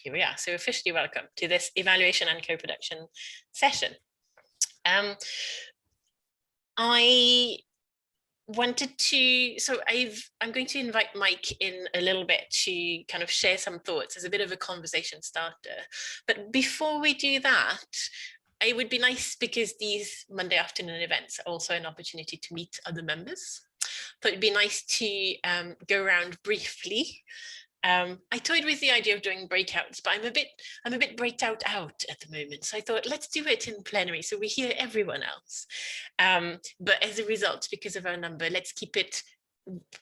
here we are. So officially welcome to this evaluation and co-production session. I wanted to, I'm going to invite Mike in a little bit to kind of share some thoughts as a bit of a conversation starter. But before we do that, it would be nice, because these Monday afternoon events are also an opportunity to meet other members. So it'd be nice to go around briefly. I toyed with the idea of doing breakouts, but I'm a bit breaked out at the moment. So I thought, let's do it in plenary so we hear everyone else. But as a result, because of our number, let's keep it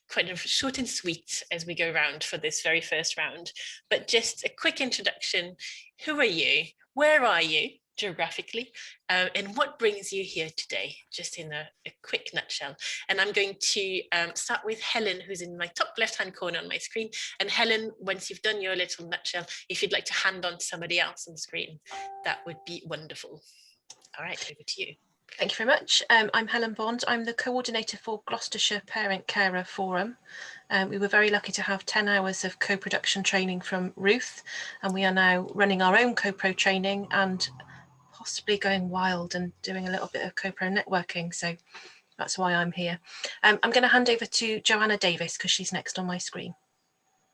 kind of short and sweet as we go around for this very first round. But just a quick introduction. Who are you? Where are you geographically? And what brings you here today? Just in a quick nutshell. And I'm going to start with Helen, who's in my top left-hand corner on my screen. And Helen, once you've done your little nutshell, if you'd like to hand on to somebody else on the screen, that would be wonderful. All right, over to you. Thank you very much. I'm Helen Bond. I'm the coordinator for Gloucestershire Parent Carer Forum. We were very lucky to have 10 hours of co-production training from Ruth, and we are now running our own co-pro training and possibly going wild and doing a little bit of co-pro networking. So that's why I'm here. I'm going to hand over to Joanna Davis because she's next on my screen.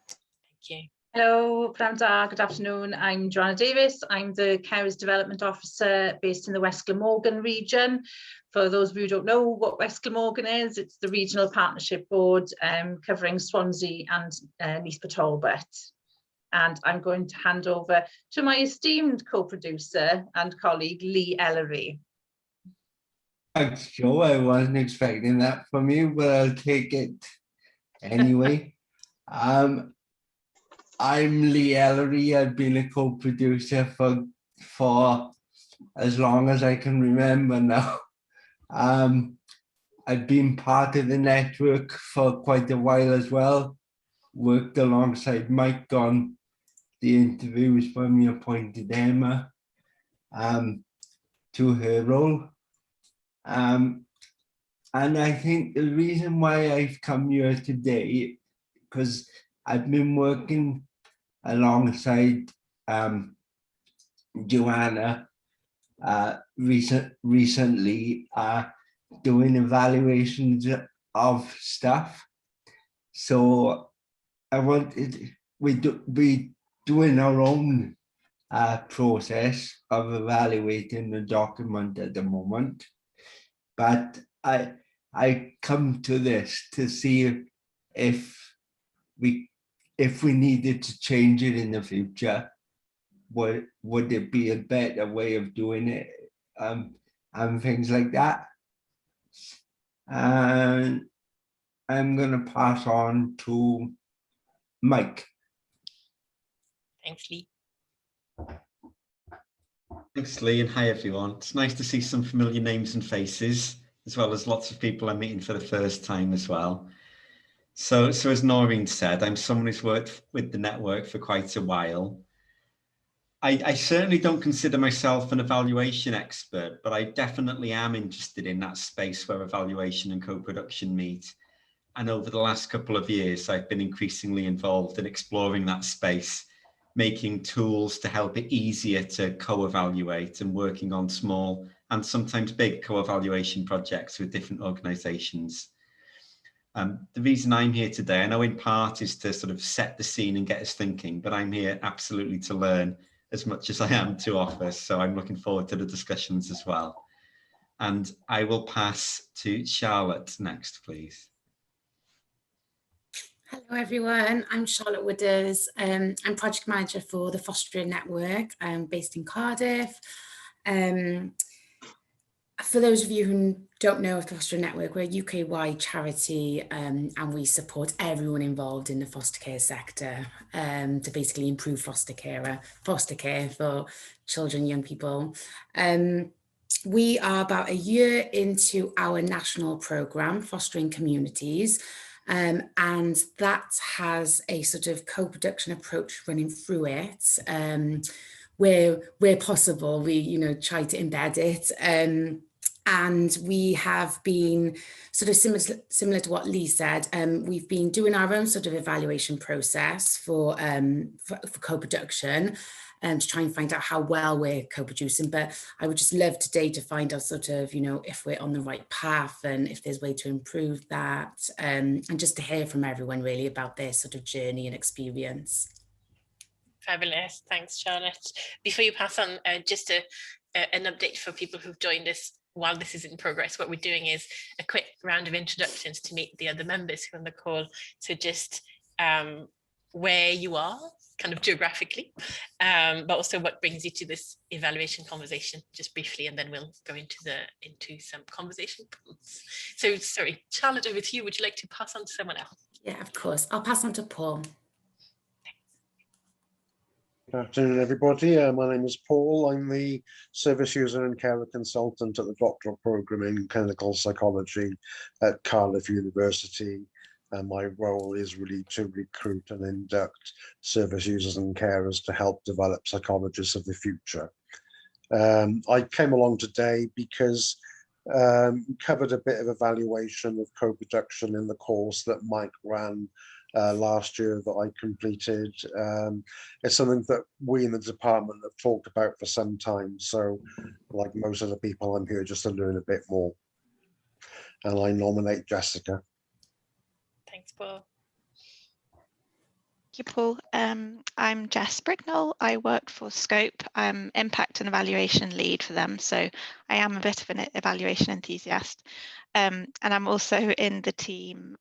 Thank you. Hello, Branda, good afternoon. I'm Joanna Davis. I'm the Carers Development Officer based in the West Glamorgan region. For those of you who don't know what West Glamorgan is, it's the Regional Partnership Board covering Swansea and Nice Talbot. And I'm going to hand over to my esteemed co-producer and colleague, Lee Ellery. Thanks, Joe. I wasn't expecting that from you, but I'll take it anyway. I'm Lee Ellery. I've been a co-producer for as long as I can remember now. I've been part of the network for quite a while as well. Worked alongside Mike on the interviews when we appointed Emma to her role. And I think the reason why I've come here today, because I've been working alongside Joanna recently doing evaluations of stuff. So I wanted, we doing our own process of evaluating the document at the moment. But I come to this to see if we needed to change it in the future, would it be a better way of doing it, and things like that. And I'm going to pass on to Mike. Thanks, Lee. Thanks, Lee, and hi, everyone. It's nice to see some familiar names and faces, as well as lots of people I'm meeting for the first time as well. So as Noreen said, I'm someone who's worked with the network for quite a while. I certainly don't consider myself an evaluation expert, but I definitely am interested in that space where evaluation and co-production meet. And over the last couple of years, I've been increasingly involved in exploring that space, making tools to help it easier to co-evaluate and working on small and sometimes big co-evaluation projects with different organisations. The reason I'm here today, I know in part is to sort of set the scene and get us thinking, but I'm here absolutely to learn as much as I am to offer. So I'm looking forward to the discussions as well. And I will pass to Charlotte next, please. Hello everyone, I'm Charlotte Wooders. I'm project manager for the Fostering Network. I'm based in Cardiff. For those of you who don't know of the Fostering Network, we're a UK-wide charity and we support everyone involved in the foster care sector to basically improve foster care for children, young people. We are about a year into our national programme, Fostering Communities, and that has a sort of co-production approach running through it. Where possible, we try to embed it. And we have been sort of similar to what Lee said. We've been doing our own sort of evaluation process for co-production, to try and find out how well we're co-producing. But I would just love today to find out sort of, you know, if we're on the right path and if there's a way to improve that, and just to hear from everyone really about their sort of journey and experience. Fabulous. Thanks, Charlotte. Before you pass on, just an update for people who've joined us while this is in progress. What we're doing is a quick round of introductions to meet the other members who are on the call. So just where you are, kind of geographically, but also what brings you to this evaluation conversation, just briefly, and then we'll go into some conversation points. So sorry, Charlotte, over to you. Would you like to pass on to someone else? Yeah, of course. I'll pass on to Paul. Good afternoon, everybody. My name is Paul. I'm the Service User and Carer Consultant at the Doctoral Programme in Clinical Psychology at Cardiff University. And my role is really to recruit and induct service users and carers to help develop psychologists of the future. I came along today because we covered a bit of evaluation of co-production in the course that Mike ran last year that I completed. It's something that we in the department have talked about for some time. So like most of the people, I'm here just to learn a bit more. And I nominate Jessica. Thanks, Paul. Thank you, Paul. I'm Jess Bricknell. I work for Scope. I'm impact and evaluation lead for them. So I am a bit of an evaluation enthusiast. And I'm also in the team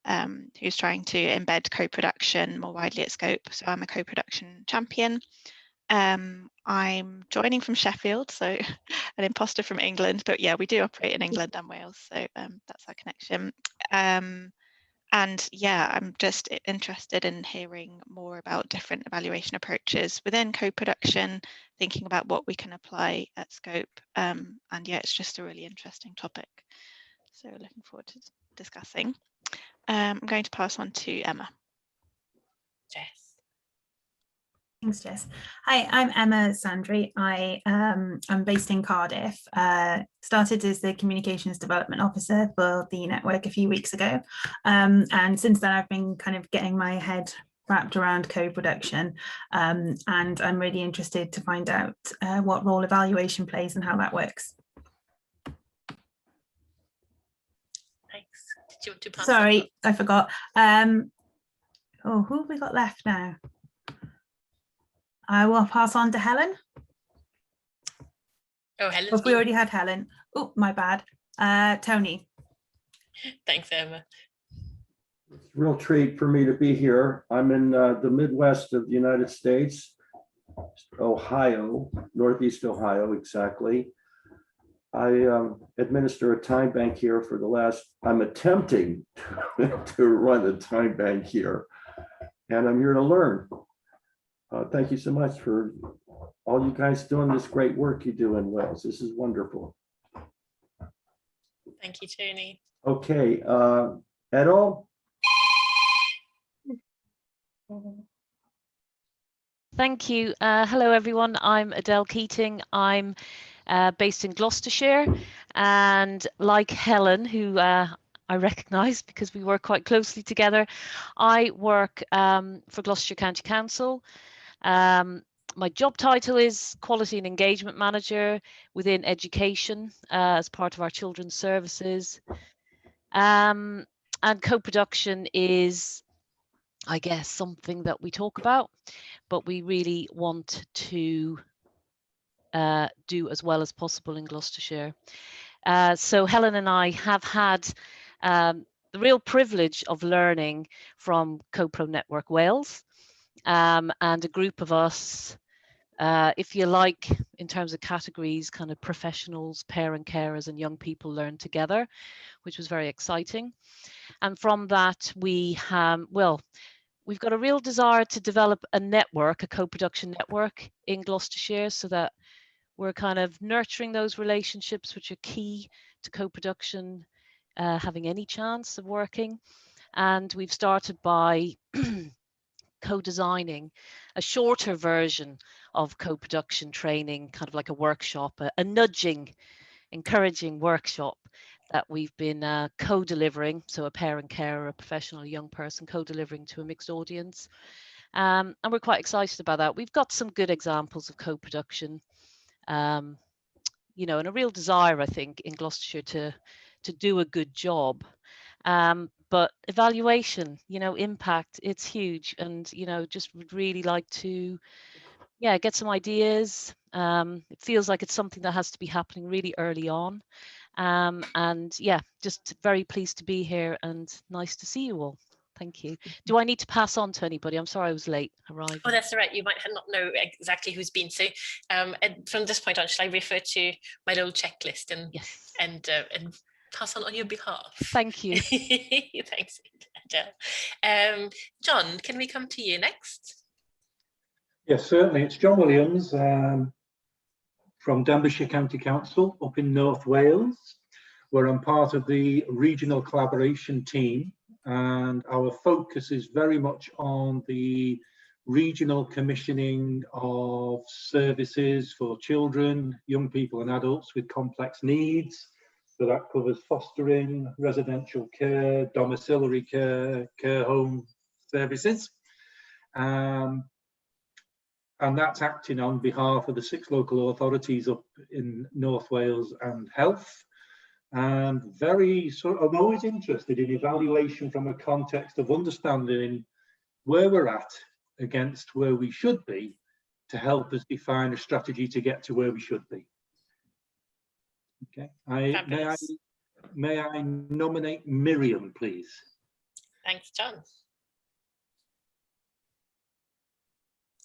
who's trying to embed co-production more widely at Scope. So I'm a co-production champion. I'm joining from Sheffield, so an imposter from England. But yeah, we do operate in England and Wales. So that's our connection. And yeah, I'm just interested in hearing more about different evaluation approaches within co-production, thinking about what we can apply at Scope. And yeah, it's just a really interesting topic. So looking forward to discussing. I'm going to pass on to Emma. Jess. Thanks, Jess. Hi, I'm Emma Sandry. I'm based in Cardiff. Started as the Communications Development Officer for the network a few weeks ago. And since then, I've been kind of getting my head wrapped around co-production. And I'm really interested to find out what role evaluation plays and how that works. Thanks. Did you want to pass Sorry, I forgot. Oh, who have we got left now? I will pass on to Helen. Oh, Helen. Have we already had Helen? Oh, my bad. Tony. Thanks, Emma. It's a real treat for me to be here. I'm in the Midwest of the United States, Ohio, Northeast Ohio, exactly. I administer a time bank here for the last, I'm attempting to run a time bank here, and I'm here to learn. Thank you so much for all you guys doing this great work you do in Wales. This is wonderful. Thank you, Tony. Okay, Edo? Thank you. Hello, everyone. I'm Adele Keating. I'm based in Gloucestershire, and like Helen, who I recognise because we work quite closely together, I work for Gloucestershire County Council. My job title is Quality and Engagement Manager within education as part of our children's services. And co-production is, I guess, something that we talk about, but we really want to do as well as possible in Gloucestershire. So Helen and I have had the real privilege of learning from CoPro Network Wales. And a group of us, if you like, in terms of categories, kind of professionals, parent carers and young people learn together, which was very exciting. And from that, we have, well, we've got a real desire to develop a network, a co-production network in Gloucestershire, so that we're kind of nurturing those relationships which are key to co-production having any chance of working. And we've started by co-designing a shorter version of co-production training, kind of like a workshop, a nudging encouraging workshop that we've been co-delivering. So a parent, carer, a professional, young person co-delivering to a mixed audience. And we're quite excited about that. We've got some good examples of co-production, you know, and a real desire, I think, in Gloucestershire to do a good job. But evaluation, you know, impact, it's huge. And, you know, just would really like to, yeah, get some ideas. It feels like it's something that has to be happening really early on. And yeah, just very pleased to be here and nice to see you all. Thank you. Do I need to pass on to anybody? I'm sorry I was late arriving. Oh, that's all right. You might not know exactly who's been. So and from this point on, shall I refer to my little checklist and yes, and pass on your behalf? Thank you. Thanks, Angela. John, can we come to you next? Yes, certainly. It's John Williams from Denbighshire County Council up in North Wales, where I'm part of the regional collaboration team. And our focus is very much on the regional commissioning of services for children, young people and adults with complex needs. So that covers fostering, residential care, domiciliary care, care home services. And that's acting on behalf of the 6 local authorities up in North Wales and Health. And I'm always interested in evaluation from a context of understanding where we're at against where we should be to help us define a strategy to get to where we should be. Okay, may I nominate Miriam, please? Thanks, John.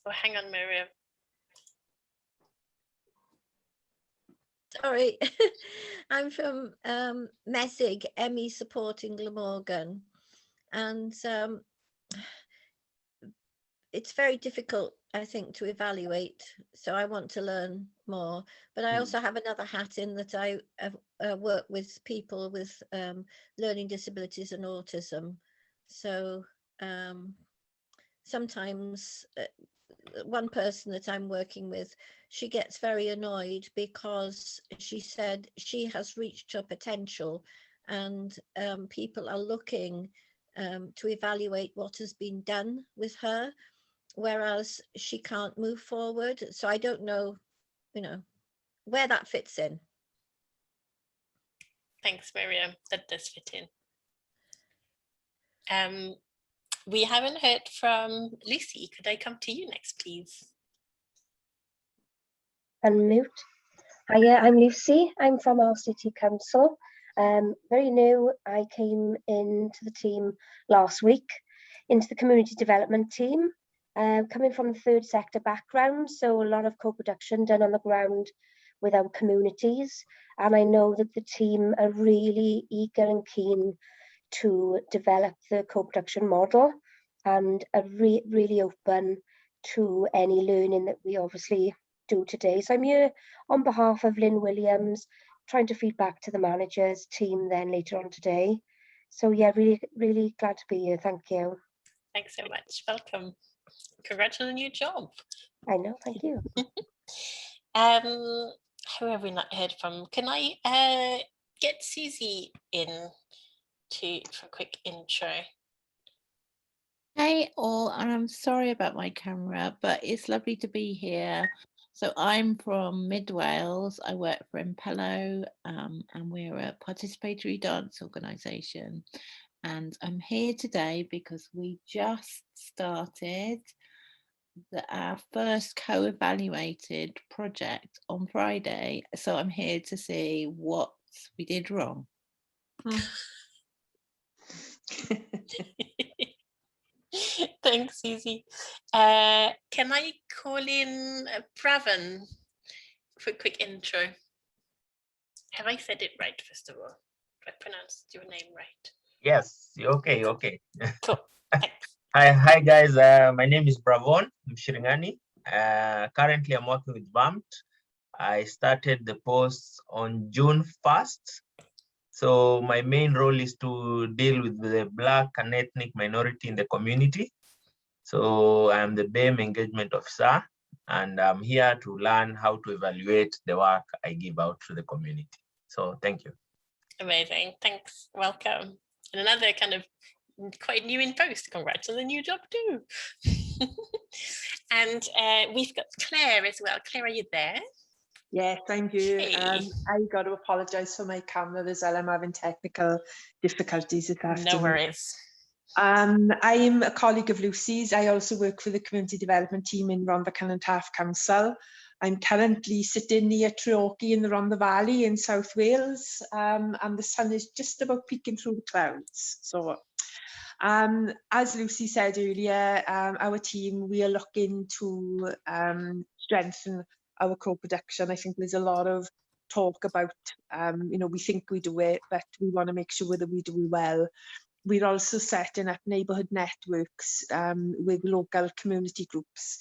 Oh, hang on, Miriam. Sorry, I'm from Messig, ME supporting Glamorgan, and it's very difficult, I think, to evaluate. So I want to learn more, but I also have another hat in that I work with people with learning disabilities and autism. So sometimes one person that I'm working with, she gets very annoyed because she said she has reached her potential and people are looking to evaluate what has been done with her, whereas she can't move forward. So I don't know, you know, where that fits in. Thanks, Miriam. That does fit in. We haven't heard from Lucy. Could I come to you next, please? Unmute. Hiya, I'm Lucy. I'm from our city council. Very new. I came into the team last week, into the community development team, coming from the third sector background. So a lot of co-production done on the ground with our communities. And I know that the team are really eager and keen to develop the co-production model and are really open to any learning that we obviously do today. So I'm here on behalf of Lynn Williams, trying to feed back to the managers team then later on today. So yeah, really glad to be here. Thank you. Thanks so much. Welcome. Congrats on a new job. I know, thank you. Who have we not heard from? Can I get Susie in for a quick intro? Hey all, and I'm sorry about my camera, but it's lovely to be here. So I'm from Mid Wales. I work for Impello, and we're a participatory dance organisation. And I'm here today because we just started our first co-evaluated project on Friday. So I'm here to see what we did wrong. Thanks, Susie. Can I call in Pravan for a quick intro? Have I said it right, first of all? Have I pronounced your name right? Yes, okay. Cool. Hi guys, my name is Bravon Mshiringani. Currently I'm working with BAMT. I started the post on June 1st. So my main role is to deal with the Black and ethnic minority in the community. So I'm the BAME engagement officer, and I'm here to learn how to evaluate the work I give out to the community. So thank you. Amazing. Thanks. Welcome. And another kind of quite new in post. Congrats on the new job too. And we've got Claire as well. Claire, are you there? Yes, I'm here. Hey. I got to apologise for my camera as well. I'm having technical difficulties this afternoon. No worries. I'm a colleague of Lucy's. I also work for the community development team in Rhondda and Taff Council. I'm currently sitting near Treorchy in the Rhondda Valley in South Wales, and the sun is just about peeking through the clouds. So, as Lucy said earlier, our team, we are looking to strengthen our co-production. I think there's a lot of talk about, we think we do it, but we want to make sure that we do it well. We're also setting up neighbourhood networks with local community groups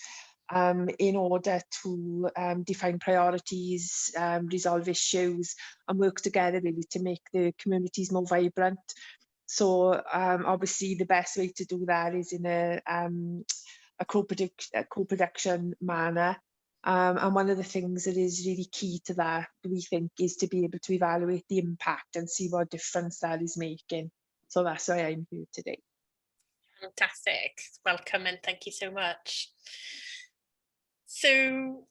in order to define priorities, resolve issues, and work together really to make the communities more vibrant. So obviously the best way to do that is in a co-production manner. And one of the things that is really key to that, we think, is to be able to evaluate the impact and see what difference that is making. So that's why I'm here today. Fantastic. Welcome and thank you so much. So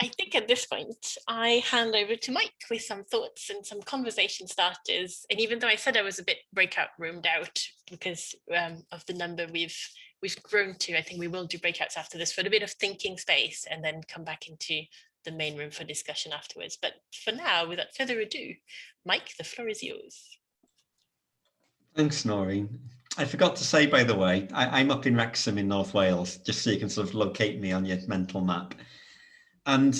I think at this point, I hand over to Mike with some thoughts and some conversation starters. And even though I said I was a bit breakout roomed out because of the number we've grown to, I think we will do breakouts after this for a bit of thinking space and then come back into the main room for discussion afterwards. But for now, without further ado, Mike, the floor is yours. Thanks, Noreen. I forgot to say, by the way, I'm up in Wrexham in North Wales, just so you can sort of locate me on your mental map. And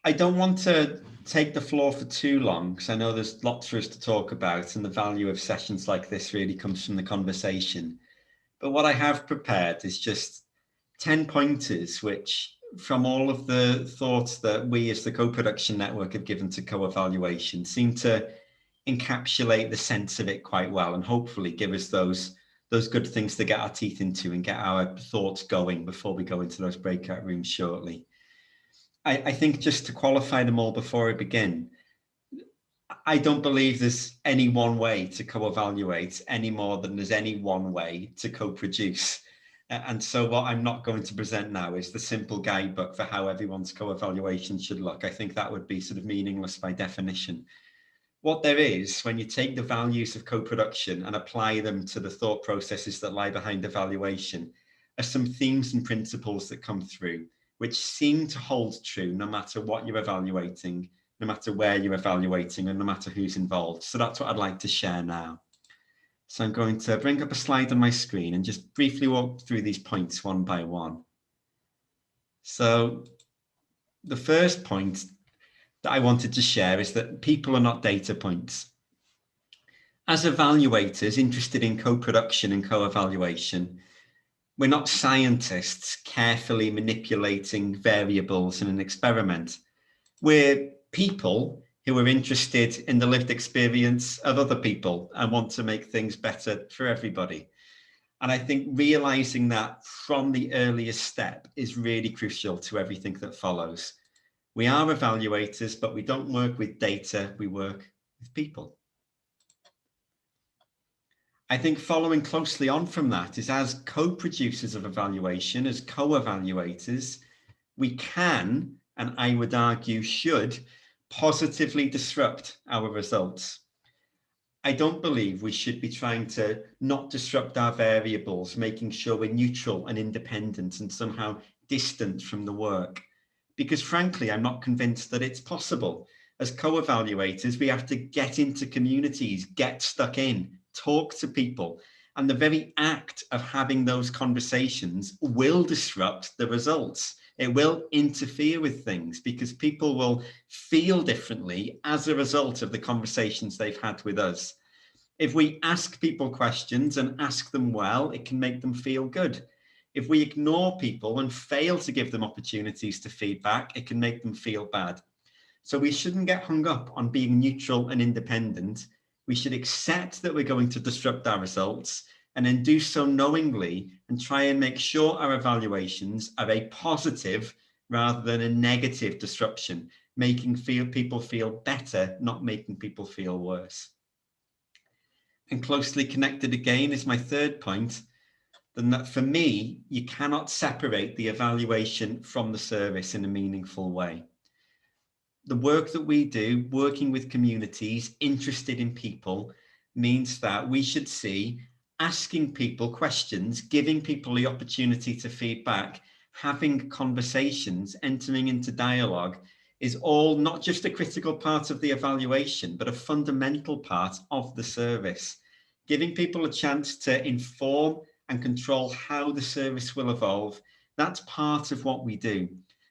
I don't want to take the floor for too long, because I know there's lots for us to talk about, and the value of sessions like this really comes from the conversation. But what I have prepared is just 10 pointers, which from all of the thoughts that we as the co-production network have given to co-evaluation seem to encapsulate the sense of it quite well, and hopefully give us those good things to get our teeth into and get our thoughts going before we go into those breakout rooms shortly. I think just to qualify them all before I begin, I don't believe there's any one way to co-evaluate any more than there's any one way to co-produce. And so what I'm not going to present now is the simple guidebook for how everyone's co-evaluation should look. I think that would be sort of meaningless by definition. What there is, when you take the values of co-production and apply them to the thought processes that lie behind evaluation, are some themes and principles that come through, which seem to hold true no matter what you're evaluating, no matter where you're evaluating, and no matter who's involved. So that's what I'd like to share now. So I'm going to bring up a slide on my screen and just briefly walk through these points one by one. So the first point that I wanted to share is that people are not data points. As evaluators interested in co-production and co-evaluation, we're not scientists carefully manipulating variables in an experiment. We're people who are interested in the lived experience of other people and want to make things better for everybody. And I think realizing that from the earliest step is really crucial to everything that follows. We are evaluators, but we don't work with data, we work with people. I think following closely on from that is, as co-producers of evaluation, as co-evaluators, we can, and I would argue should, positively disrupt our results. I don't believe we should be trying to not disrupt our variables, making sure we're neutral and independent and somehow distant from the work. Because frankly, I'm not convinced that it's possible. As co-evaluators, we have to get into communities, get stuck in, talk to people. And the very act of having those conversations will disrupt the results. It will interfere with things because people will feel differently as a result of the conversations they've had with us. If we ask people questions and ask them well, it can make them feel good. If we ignore people and fail to give them opportunities to feedback, it can make them feel bad. So we shouldn't get hung up on being neutral and independent. We should accept that we're going to disrupt our results and then do so knowingly and try and make sure our evaluations are a positive rather than a negative disruption. making people feel better, not making people feel worse. And closely connected again is my third point, then that for me, you cannot separate the evaluation from the service in a meaningful way. The work that we do, working with communities, interested in people, means that we should see asking people questions, giving people the opportunity to feedback, having conversations, entering into dialogue is all not just a critical part of the evaluation, but a fundamental part of the service. Giving people a chance to inform and control how the service will evolve, that's part of what we do.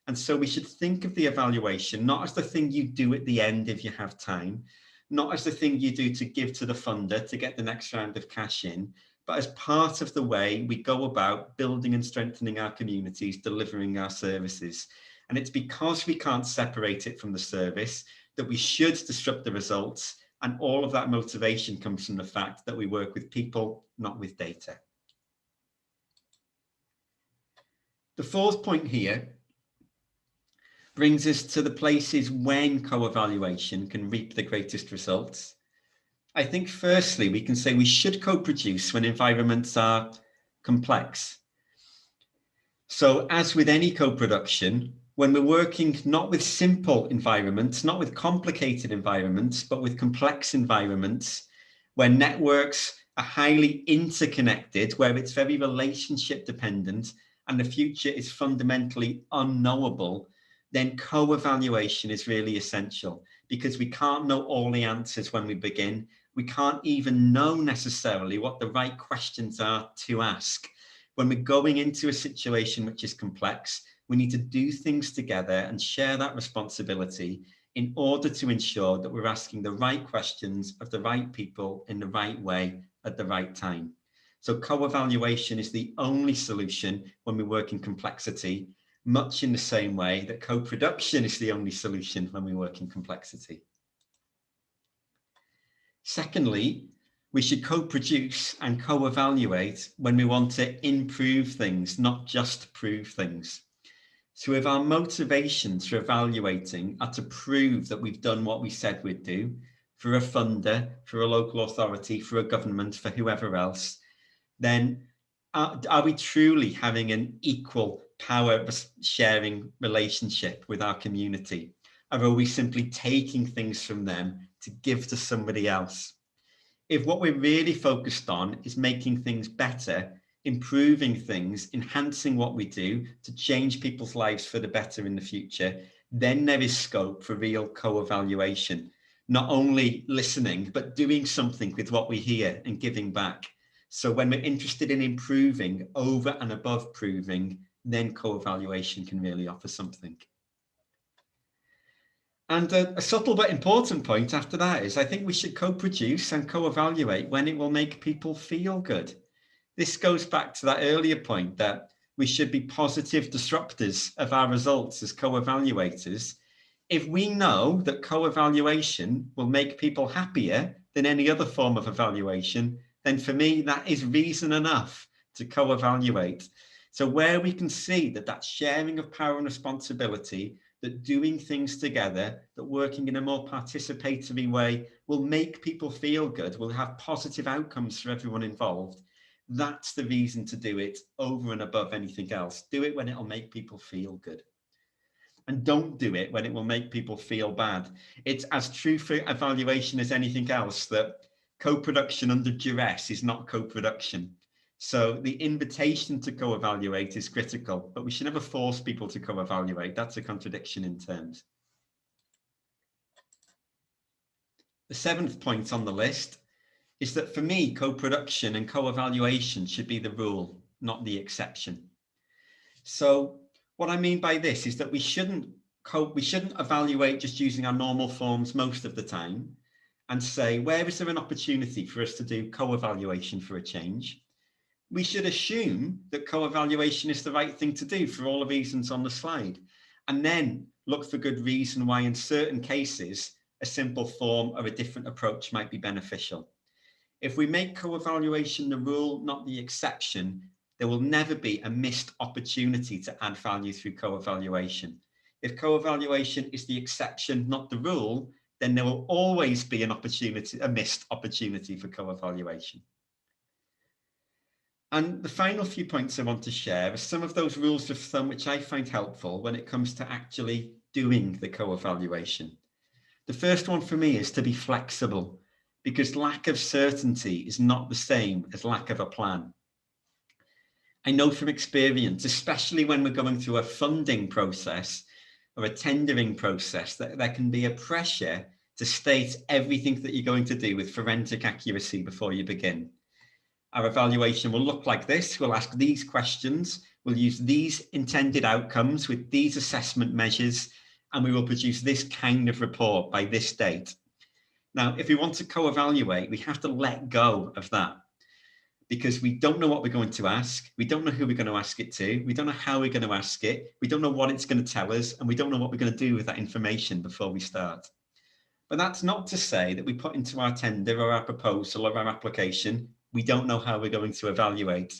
And so we should think of the evaluation not as the thing you do at the end if you have time, not as the thing you do to give to the funder to get the next round of cash in, but as part of the way we go about building and strengthening our communities, delivering our services. And it's because we can't separate it from the service that we should disrupt the results. And all of that motivation comes from the fact that we work with people, not with data. The fourth point here brings us to the places when co-evaluation can reap the greatest results. I think firstly, we can say we should co-produce when environments are complex. So as with any co-production, when we're working not with simple environments, not with complicated environments, but with complex environments, where networks are highly interconnected, where it's very relationship dependent, and the future is fundamentally unknowable, then co-evaluation is really essential, because we can't know all the answers when we begin. We can't even know necessarily what the right questions are to ask. When we're going into a situation which is complex, we need to do things together and share that responsibility in order to ensure that we're asking the right questions of the right people in the right way at the right time. So co-evaluation is the only solution when we work in complexity, much in the same way that co-production is the only solution when we work in complexity. Secondly, we should co-produce and co-evaluate when we want to improve things, not just prove things. So if our motivations for evaluating are to prove that we've done what we said we'd do, for a funder, for a local authority, for a government, for whoever else, then are we truly having an equal power sharing relationship with our community? Or are we simply taking things from them to give to somebody else? If what we're really focused on is making things better, improving things, enhancing what we do to change people's lives for the better in the future, then there is scope for real co-evaluation, not only listening, but doing something with what we hear and giving back. So when we're interested in improving over and above proving, then co-evaluation can really offer something. And a subtle but important point after that is I think we should co-produce and co-evaluate when it will make people feel good. This goes back to that earlier point that we should be positive disruptors of our results as co-evaluators. If we know that co-evaluation will make people happier than any other form of evaluation, then for me, that is reason enough to co-evaluate. So where we can see that that sharing of power and responsibility, that doing things together, that working in a more participatory way will make people feel good, will have positive outcomes for everyone involved, that's the reason to do it over and above anything else. Do it when it'll make people feel good. And don't do it when it will make people feel bad. It's as true for evaluation as anything else that co-production under duress is not co-production. So the invitation to co-evaluate is critical, but we should never force people to co-evaluate. That's a contradiction in terms. The seventh point on the list is that for me, co-production and co-evaluation should be the rule, not the exception. So what I mean by this is that we shouldn't evaluate just using our normal forms most of the time and say, where is there an opportunity for us to do co-evaluation for a change? We should assume that co-evaluation is the right thing to do for all the reasons on the slide, and then look for good reason why in certain cases, a simple form or a different approach might be beneficial. If we make co-evaluation the rule, not the exception, there will never be a missed opportunity to add value through co-evaluation. If co-evaluation is the exception, not the rule, then there will always be an opportunity, a missed opportunity for co-evaluation. And the final few points I want to share are some of those rules of thumb which I find helpful when it comes to actually doing the co-evaluation. The first one for me is to be flexible, because lack of certainty is not the same as lack of a plan. I know from experience, especially when we're going through a funding process or a tendering process, that there can be a pressure to state everything that you're going to do with forensic accuracy before you begin. Our evaluation will look like this. We'll ask these questions. We'll use these intended outcomes with these assessment measures, and we will produce this kind of report by this date. Now, if we want to co-evaluate, we have to let go of that, because we don't know what we're going to ask. We don't know who we're going to ask it to. We don't know how we're going to ask it. We don't know what it's going to tell us, and we don't know what we're going to do with that information before we start. But that's not to say that we put into our tender or our proposal or our application, we don't know how we're going to evaluate.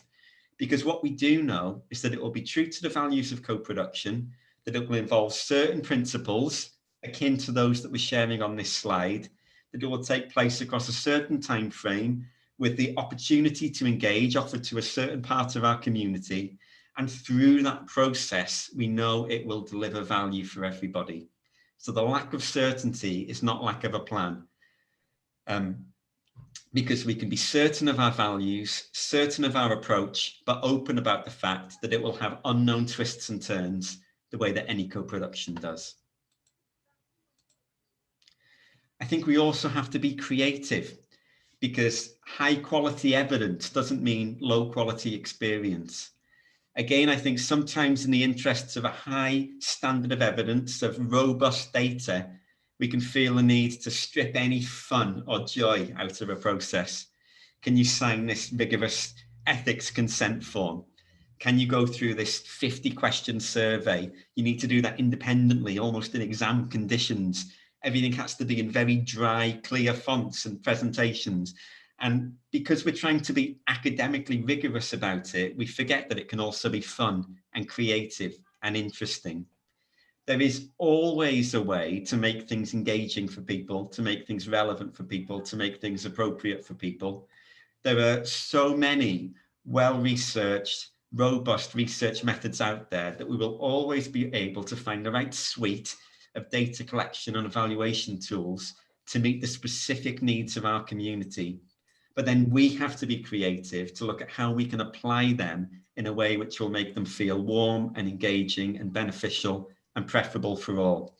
Because what we do know is that it will be true to the values of co-production, that it will involve certain principles akin to those that we're sharing on this slide, that it will take place across a certain time frame with the opportunity to engage offered to a certain part of our community. And through that process, we know it will deliver value for everybody. So the lack of certainty is not lack of a plan. Because we can be certain of our values, certain of our approach, but open about the fact that it will have unknown twists and turns the way that any co-production does. I think we also have to be creative, because high quality evidence doesn't mean low quality experience. Again, I think sometimes in the interests of a high standard of evidence, of robust data, we can feel the need to strip any fun or joy out of a process. Can you sign this rigorous ethics consent form? Can you go through this 50-question survey? You need to do that independently, almost in exam conditions. Everything has to be in very dry, clear fonts and presentations. And because we're trying to be academically rigorous about it, we forget that it can also be fun and creative and interesting. There is always a way to make things engaging for people, to make things relevant for people, to make things appropriate for people. There are so many well-researched, robust research methods out there that we will always be able to find the right suite of data collection and evaluation tools to meet the specific needs of our community. But then we have to be creative to look at how we can apply them in a way which will make them feel warm and engaging and beneficial and preferable for all.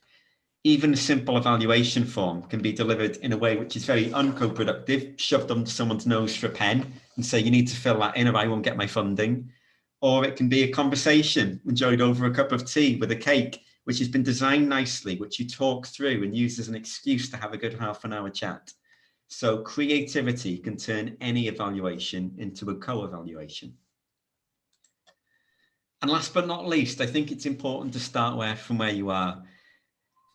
Even a simple evaluation form can be delivered in a way which is very unco-productive, shoved under someone's nose for a pen and say, you need to fill that in or I won't get my funding. Or it can be a conversation enjoyed over a cup of tea with a cake, which has been designed nicely, which you talk through and use as an excuse to have a good half-an-hour chat. So creativity can turn any evaluation into a co-evaluation. And last but not least, I think it's important to start from where you are. I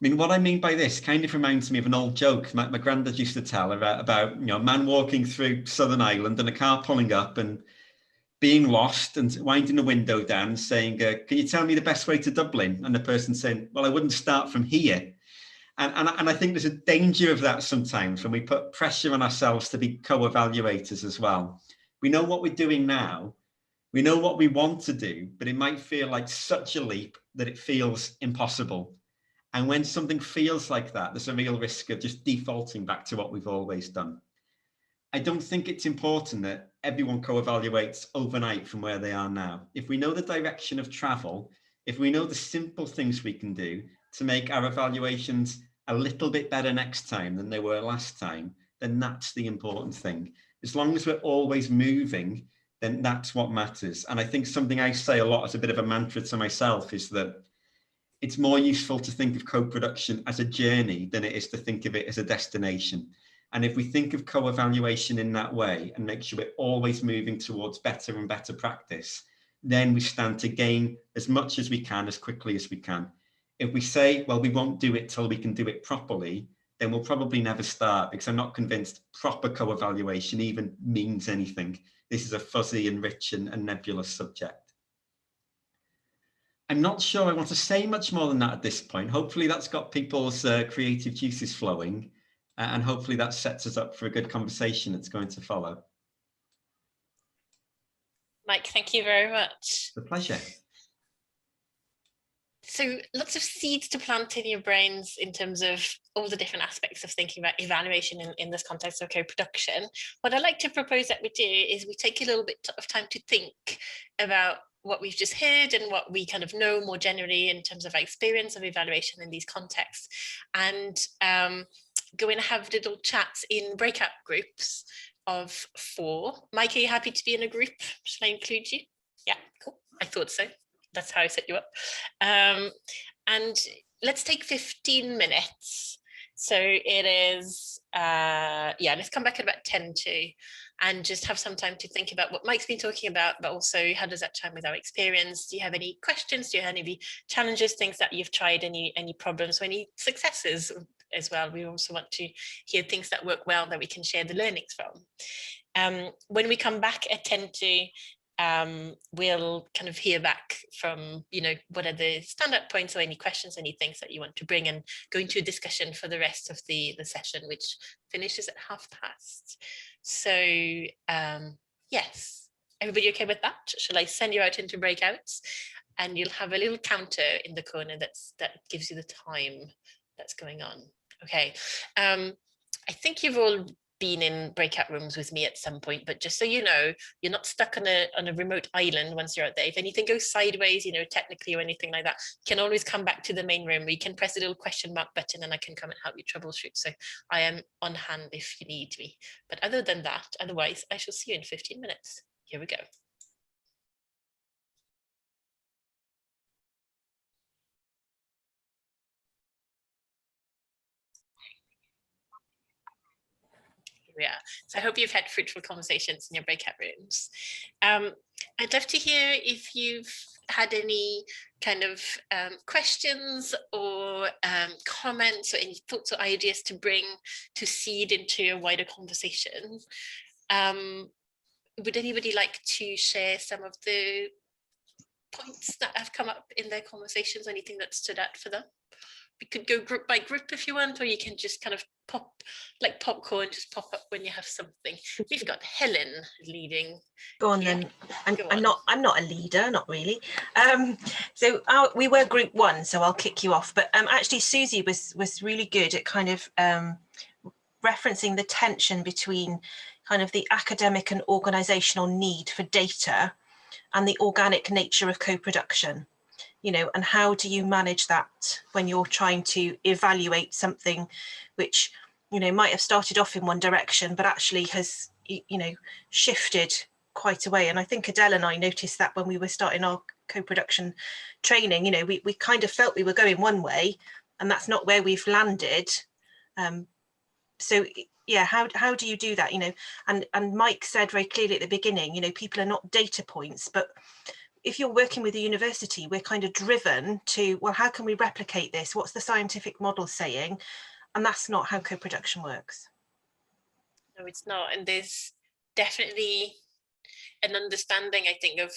mean, what I mean by this kind of reminds me of an old joke my granddad used to tell about a man walking through Southern Ireland and a car pulling up and being lost and winding the window down and saying, can you tell me the best way to Dublin? And the person saying, well, I wouldn't start from here. And I think there's a danger of that sometimes when we put pressure on ourselves to be co-evaluators as well. We know what we're doing now. We know what we want to do, but it might feel like such a leap that it feels impossible. And when something feels like that, there's a real risk of just defaulting back to what we've always done. I don't think it's important that everyone co-evaluates overnight from where they are now. If we know the direction of travel, if we know the simple things we can do to make our evaluations a little bit better next time than they were last time, then that's the important thing. As long as we're always moving, then that's what matters. And I think something I say a lot as a bit of a mantra to myself is that it's more useful to think of co-production as a journey than it is to think of it as a destination. And if we think of co-evaluation in that way and make sure we're always moving towards better and better practice, then we stand to gain as much as we can, as quickly as we can. If we say, well, we won't do it till we can do it properly, then we'll probably never start, because I'm not convinced proper co-evaluation even means anything. This is a fuzzy and rich and nebulous subject. I'm not sure I want to say much more than that at this point. Hopefully that's got people's creative juices flowing, and hopefully that sets us up for a good conversation that's going to follow. Mike, thank you very much. It's a pleasure. So lots of seeds to plant in your brains in terms of all the different aspects of thinking about evaluation in this context of co-production. What I'd like to propose that we do is we take a little bit of time to think about what we've just heard and what we kind of know more generally in terms of our experience of evaluation in these contexts, and go and have little chats in breakout groups of 4. Mike, are you happy to be in a group? Shall I include you? Yeah, cool. I thought so. That's how I set you up. And let's take 15 minutes. So it is, yeah, let's come back at about 10 to, and just have some time to think about what Mike's been talking about, but also how does that chime with our experience? Do you have any questions? Do you have any challenges, things that you've tried, any problems, or any successes as well? We also want to hear things that work well that we can share the learnings from. When we come back at 10 to, we'll kind of hear back from, you know, what are the standout points or any questions, any things that you want to bring, and go into a discussion for the rest of the session, which finishes at 5:30. So yes, everybody okay with that? Shall I send you out into breakouts? And you'll have a little counter in the corner that gives you the time that's going on. Okay. I think you've all been in breakout rooms with me at some point, but just so you know, you're not stuck on a remote island once you're out there. If anything goes sideways, you know, technically or anything like that, you can always come back to the main room. You can press a little question mark button and I can come and help you troubleshoot. So I am on hand if you need me. But other than that, otherwise, I shall see you in 15 minutes. Here we go. Yeah, so I hope you've had fruitful conversations in your breakout rooms. I'd love to hear if you've had any kind of questions or comments or any thoughts or ideas to bring to seed into a wider conversation. Would anybody like to share some of the points that have come up in their conversations, anything that stood out for them? We could go group by group if you want, or you can just kind of pop like popcorn, just pop up when you have something. We've got Helen leading. Go on then. I'm not a leader, not really. So we were group 1, so I'll kick you off. But actually, Susie was really good at kind of referencing the tension between kind of the academic and organisational need for data and the organic nature of co-production. You know, and how do you manage that when you're trying to evaluate something which, you know, might have started off in one direction, but actually has, you know, shifted quite a way. And I think Adele and I noticed that when we were starting our co-production training, you know, we kind of felt we were going one way, and that's not where we've landed. So yeah, how do you do that? You know, and Mike said very clearly at the beginning, you know, people are not data points, but if you're working with a university, we're kind of driven to, well, how can we replicate this? What's the scientific model saying? And that's not how co-production works. No, it's not. And there's definitely an understanding, I think, of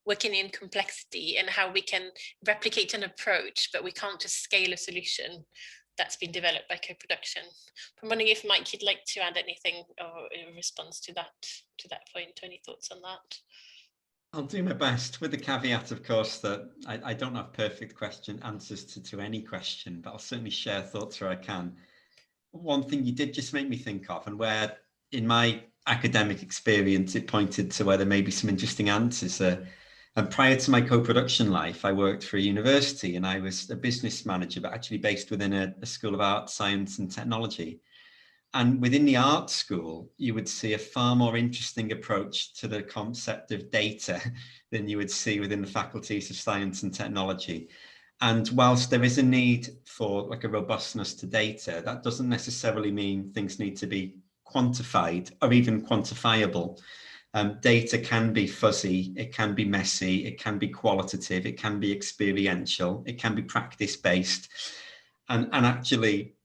working in complexity and how we can replicate an approach, but we can't just scale a solution that's been developed by co-production. I'm wondering if Mike, you'd like to add anything or in response to that point. Any thoughts on that? I'll do my best, with the caveat, of course, that I don't have perfect answers to any question, but I'll certainly share thoughts where I can. One thing you did just make me think of, and where in my academic experience it pointed to where there may be some interesting answers. And prior to my co-production life, I worked for a university and I was a business manager, but actually based within a School of Art, Science and Technology. And within the art school, you would see a far more interesting approach to the concept of data than you would see within the faculties of science and technology. And whilst there is a need for like a robustness to data, that doesn't necessarily mean things need to be quantified or even quantifiable. Data can be fuzzy, it can be messy, it can be qualitative, it can be experiential, it can be practice-based. And actually,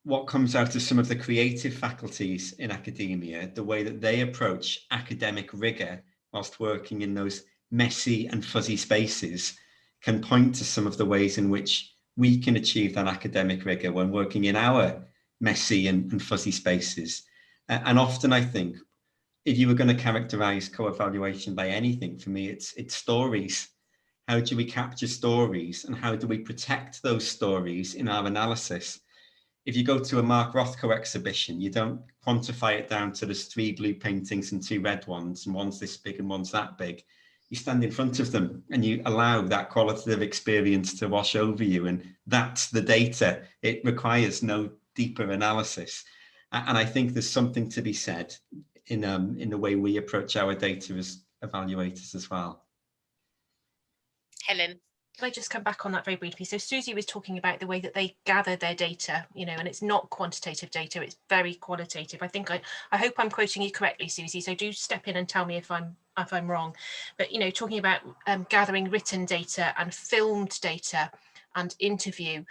what comes out of some of the creative faculties in academia, the way that they approach academic rigor whilst working in those messy and fuzzy spaces can point to some of the ways in which we can achieve that academic rigor when working in our messy and fuzzy spaces. And often I think, if you were going to characterize co-evaluation by anything, for me, it's stories. How do we capture stories, and how do we protect those stories in our analysis? If you go to a Mark Rothko exhibition, you don't quantify it down to there's 3 blue paintings and 2 red ones, and one's this big and one's that big. You stand in front of them and you allow that qualitative experience to wash over you, and that's the data. It requires no deeper analysis. And I think there's something to be said in the way we approach our data as evaluators as well. Helen. Can I just come back on that very briefly? So Susie was talking about the way that they gather their data, you know, and it's not quantitative data, it's very qualitative. I hope I'm quoting you correctly, Susie, so do step in and tell me if I'm wrong. But, you know, talking about gathering written data and filmed data and interview,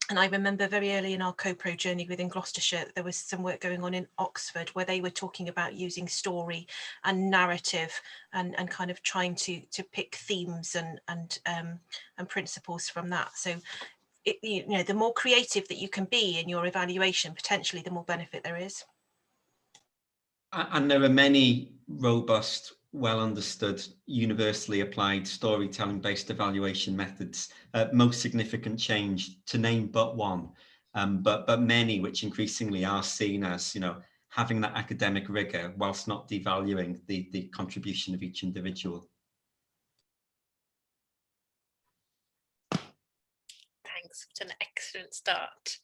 and I remember very early in our co-pro journey within Gloucestershire, there was some work going on in Oxford where they were talking about using story and narrative and kind of trying to pick themes and principles from that. So, you know, the more creative that you can be in your evaluation, potentially the more benefit there is. And there are many robust, well understood, universally applied storytelling-based evaluation methods. Most significant change, to name but one, but many which increasingly are seen as, you know, having that academic rigor whilst not devaluing the contribution of each individual. Thanks, it's an excellent start.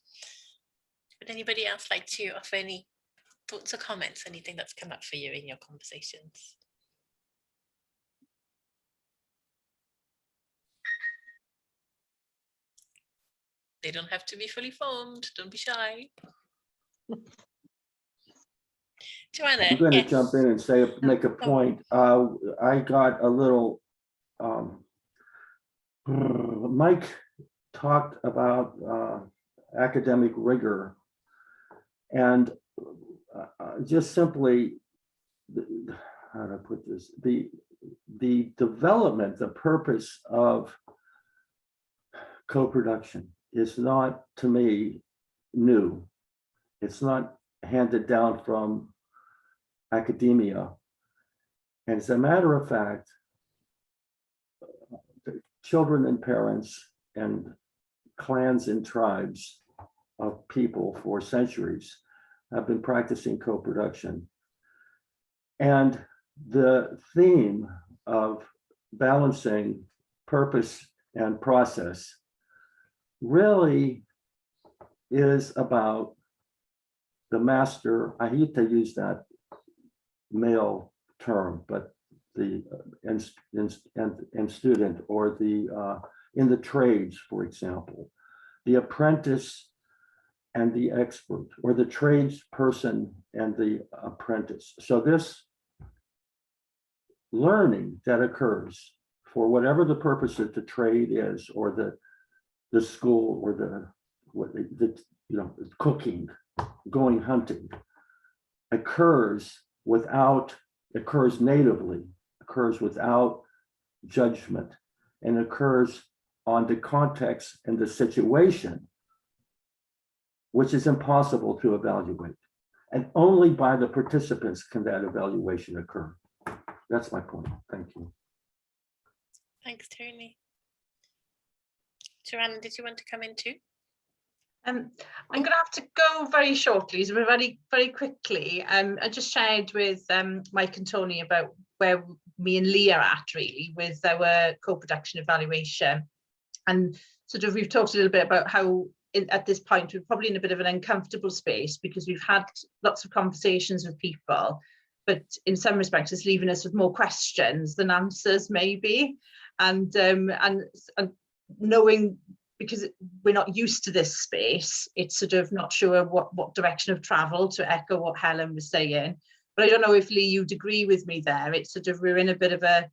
Would anybody else like to offer any thoughts or comments, anything that's come up for you in your conversations? They don't have to be fully formed, don't be shy. Joanna, I'm going to yes. jump in and make a point. I got a little, Mike talked about academic rigor, and just simply, how to put this, the development, the purpose of co-production is not, to me, new. It's not handed down from academia. And as a matter of fact, children and parents and clans and tribes of people for centuries have been practicing co-production. And the theme of balancing purpose and process really is about the master. I hate to use that male term, but the and student, or the in the trades, for example, the apprentice and the expert, or the tradesperson and the apprentice. So this learning that occurs for whatever the purpose of the trade is, or the school, or the you know, cooking, going hunting, occurs natively, occurs without judgment, and occurs on the context and the situation, which is impossible to evaluate. And only by the participants can that evaluation occur. That's my point. Thank you. Thanks, Tony. Joanna, did you want to come in too? I'm going to have to go very shortly, so very, very quickly. I just shared with Mike and Tony about where me and Lee are at, really, with our co-production evaluation. And sort of, we've talked a little bit about how at this point we're probably in a bit of an uncomfortable space, because we've had lots of conversations with people, but in some respects it's leaving us with more questions than answers, maybe. And knowing, because we're not used to this space, it's sort of not sure what direction of travel, to echo what Helen was saying. But I don't know if, Lee, you'd agree with me there. It's sort of, we're in a bit of a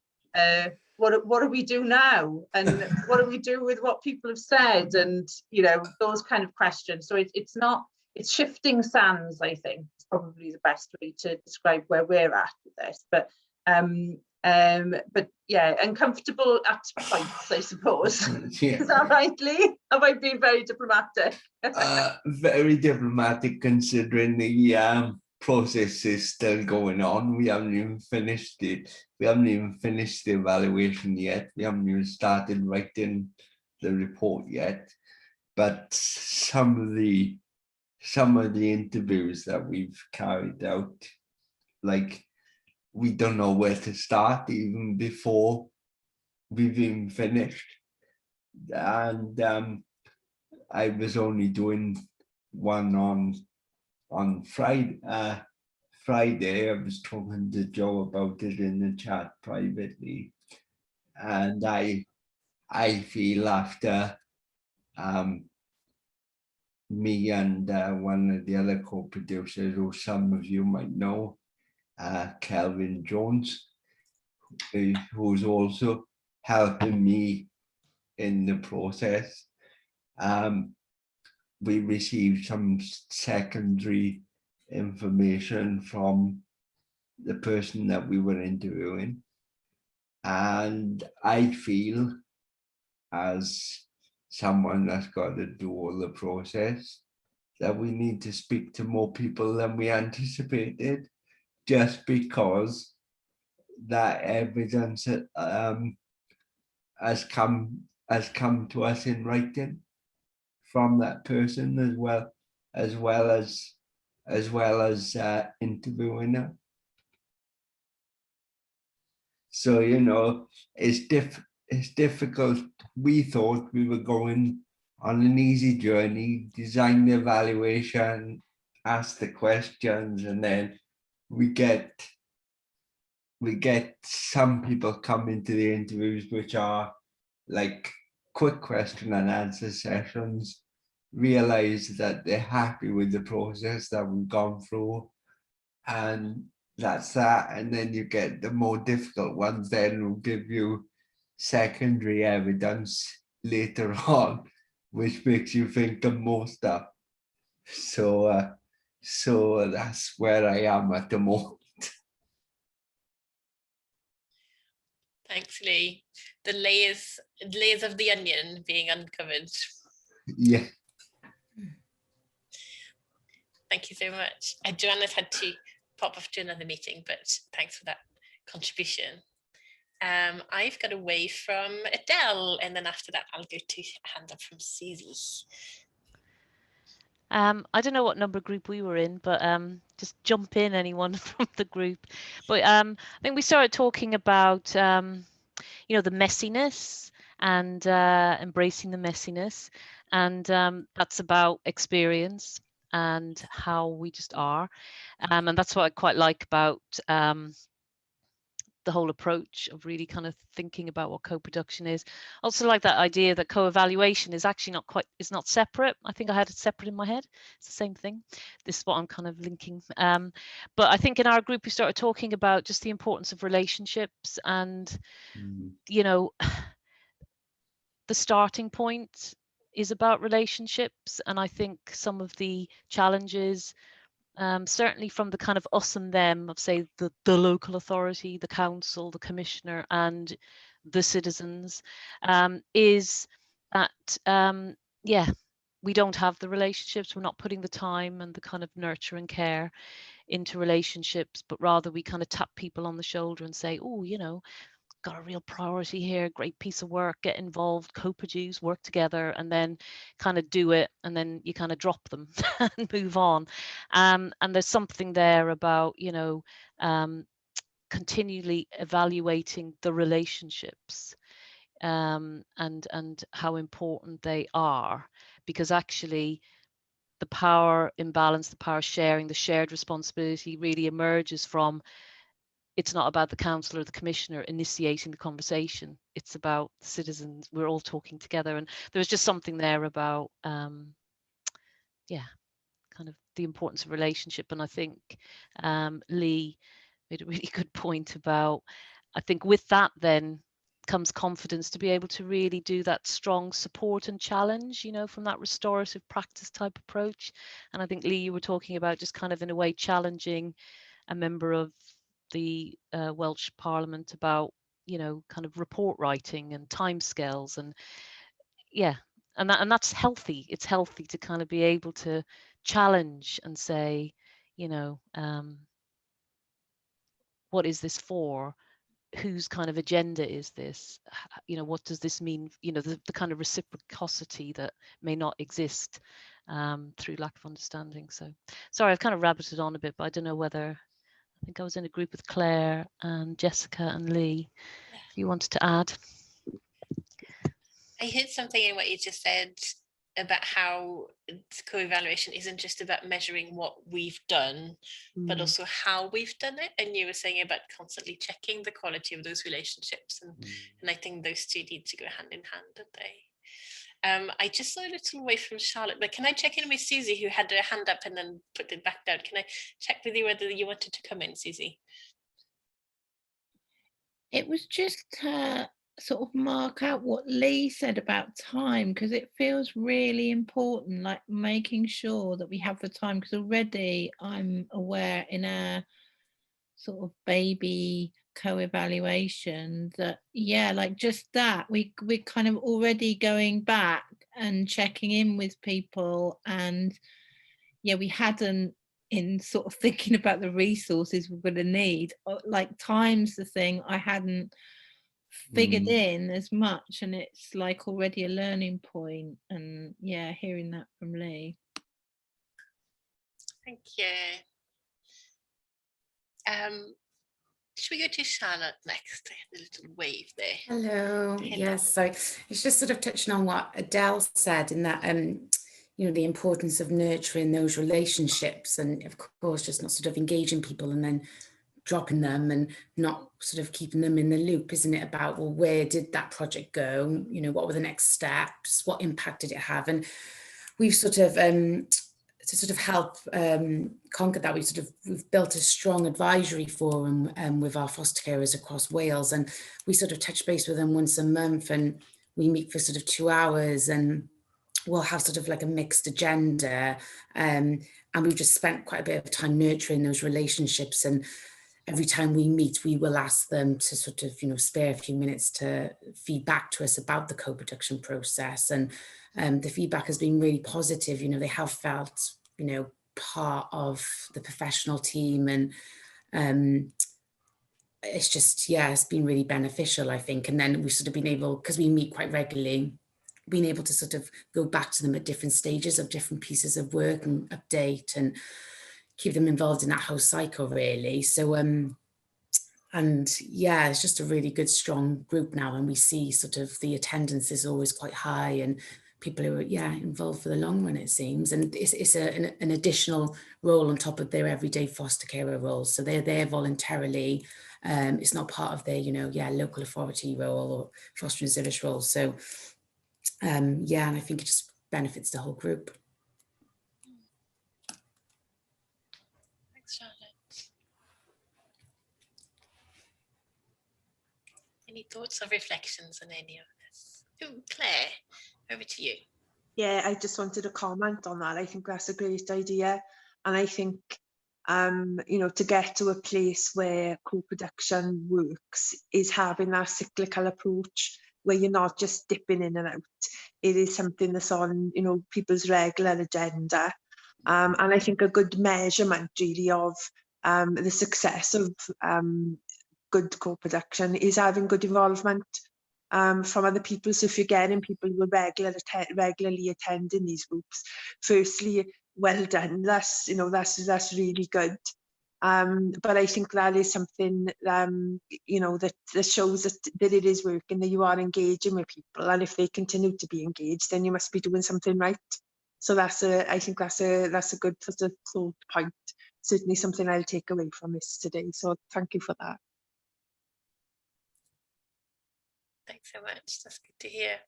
what do we do now, and what do we do with what people have said, and, you know, those kind of questions. So it's shifting sands, I think, is probably the best way to describe where we're at with this. But But yeah, uncomfortable at points, I suppose. Yeah. Is that right, Lee? Have I been very diplomatic? Very diplomatic, considering the process is still going on. We haven't even finished it. We haven't even finished the evaluation yet. We haven't even started writing the report yet. But some of the interviews that we've carried out, like, we don't know where to start even before we've even finished. And I was only doing one on Friday. Friday, I was talking to Joe about it in the chat privately, and I feel after me and one of the other co-producers, who some of you might know, Kelvin Jones, who's also helping me in the process. We received some secondary information from the person that we were interviewing, and I feel, as someone that's got to do all the process, that we need to speak to more people than we anticipated, just because that evidence has come to us in writing from that person, as well as interviewing her. So, you know, it's difficult. We thought we were going on an easy journey, design the evaluation, ask the questions, and then we get some people come into the interviews which are like quick question and answer sessions, realize that they're happy with the process that we've gone through, and that's that. And then you get the more difficult ones then who give you secondary evidence later on, which makes you think of more stuff. So that's where I am at the moment. Thanks, Lee. The layers of the onion being uncovered. Yeah. Thank you so much. Joanna's had to pop off to another meeting, but thanks for that contribution. I've got away from Adele, and then after that, I'll go to hand up from Susie. I don't know what number group we were in, but just jump in, anyone from the group. But I think we started talking about, you know, the messiness and embracing the messiness. And that's about experience and how we just are. And that's what I quite like about the whole approach of really kind of thinking about what co-production is. Also like that idea that co-evaluation is actually it's not separate. I think I had it separate in my head. It's the same thing. This is what I'm kind of linking. But I think in our group we started talking about just the importance of relationships, and you know, the starting point is about relationships, and I think some of the challenges, certainly from the kind of us and them of, say, the local authority, the council, the commissioner, and the citizens, is that, yeah, we don't have the relationships. We're not putting the time and the kind of nurture and care into relationships, but rather we kind of tap people on the shoulder and say, oh, you know, got a real priority here, great piece of work, get involved, co-produce, work together, and then kind of do it, and then you kind of drop them and move on. And there's something there about, you know, continually evaluating the relationships, and how important they are, because actually the power imbalance, the power sharing, the shared responsibility really emerges from, it's not about the council or the commissioner initiating the conversation. It's about the citizens. We're all talking together. And there was just something there about, yeah, kind of the importance of relationship. And I think Lee made a really good point about, I think with that then comes confidence to be able to really do that strong support and challenge, you know, from that restorative practice type approach. And I think, Lee, you were talking about just kind of in a way challenging a member of the Welsh Parliament about, you know, kind of report writing and timescales, and yeah, and that's healthy. It's healthy to kind of be able to challenge and say, you know, what is this for? Whose kind of agenda is this? You know, what does this mean? You know, the kind of reciprocity that may not exist through lack of understanding. So sorry, I've kind of rabbited on a bit, but I don't know whether, I think I was in a group with Claire and Jessica and Lee. If you wanted to add. I heard something in what you just said about how co-evaluation isn't just about measuring what we've done, but also how we've done it. And you were saying about constantly checking the quality of those relationships. And I think those two need to go hand in hand, don't they? I just saw a little away from Charlotte, but can I check in with Susie, who had her hand up and then put it back down? Can I check with you whether you wanted to come in, Susie? It was just sort of mark out what Lee said about time, because it feels really important, like making sure that we have the time, because already I'm aware in our sort of baby co-evaluation that, yeah, like just that we're kind of already going back and checking in with people, and yeah, we hadn't, in sort of thinking about the resources we're going to need, like time's the thing I hadn't figured in as much, and it's like already a learning point. And yeah, hearing that from Lee. Thank you. Should we go to Charlotte next? I had a little wave there. Hello. Yes, so it's just sort of touching on what Adele said, in that you know, the importance of nurturing those relationships, and of course just not sort of engaging people and then dropping them and not sort of keeping them in the loop. Isn't it about, well, where did that project go? You know, what were the next steps? What impact did it have? And we've sort of to sort of help conquer that, we've built a strong advisory forum with our foster carers across Wales, and we sort of touch base with them once a month, and we meet for sort of 2 hours, and we'll have sort of like a mixed agenda, and we've just spent quite a bit of time nurturing those relationships. And every time we meet, we will ask them to sort of, you know, spare a few minutes to feed back to us about the co-production process. And the feedback has been really positive. You know, they have felt, you know, part of the professional team, and it's just, yeah, it's been really beneficial, I think. And then we've sort of been able, because we meet quite regularly, being able to sort of go back to them at different stages of different pieces of work and update and keep them involved in that whole cycle, really. So and yeah, it's just a really good, strong group now, and we see sort of the attendance is always quite high, and people who are, yeah, involved for the long run, it seems. And it's an additional role on top of their everyday foster carer roles, so they're there voluntarily. It's not part of their, you know, yeah, local authority role or fostering service role. So yeah, and I think it just benefits the whole group. Thanks, Charlotte. Any thoughts or reflections on any of this? Oh, Claire, over to you. Yeah, I just wanted to comment on that. I think that's a great idea. And I think, you know, to get to a place where co-production works is having that cyclical approach where you're not just dipping in and out. It is something that's on, you know, people's regular agenda. And I think a good measurement really of the success of good co-production is having good involvement from other people. So if you're getting people who are regularly attending these groups, firstly, well done. That's, you know, that's really good. But I think that is something you know, that shows that it is working, that you are engaging with people, and if they continue to be engaged, then you must be doing something right. So I think that's a good sort of thought point. Certainly something I'll take away from this today. So thank you for that. Thanks so much. That's good to hear.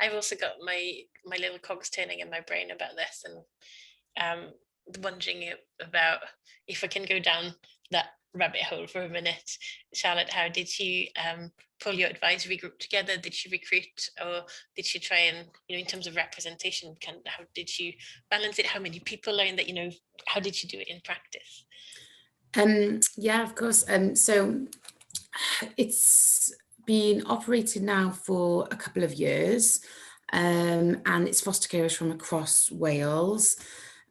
I've also got my little cogs turning in my brain about this, and wondering about if I can go down that rabbit hole for a minute. Charlotte, how did you pull your advisory group together? Did you recruit, or did you try and, you know, in terms of representation, how did you balance it? How many people are in that, you know, how did you do it in practice? Yeah, of course. So it's been operated now for a couple of years, and it's foster carers from across Wales.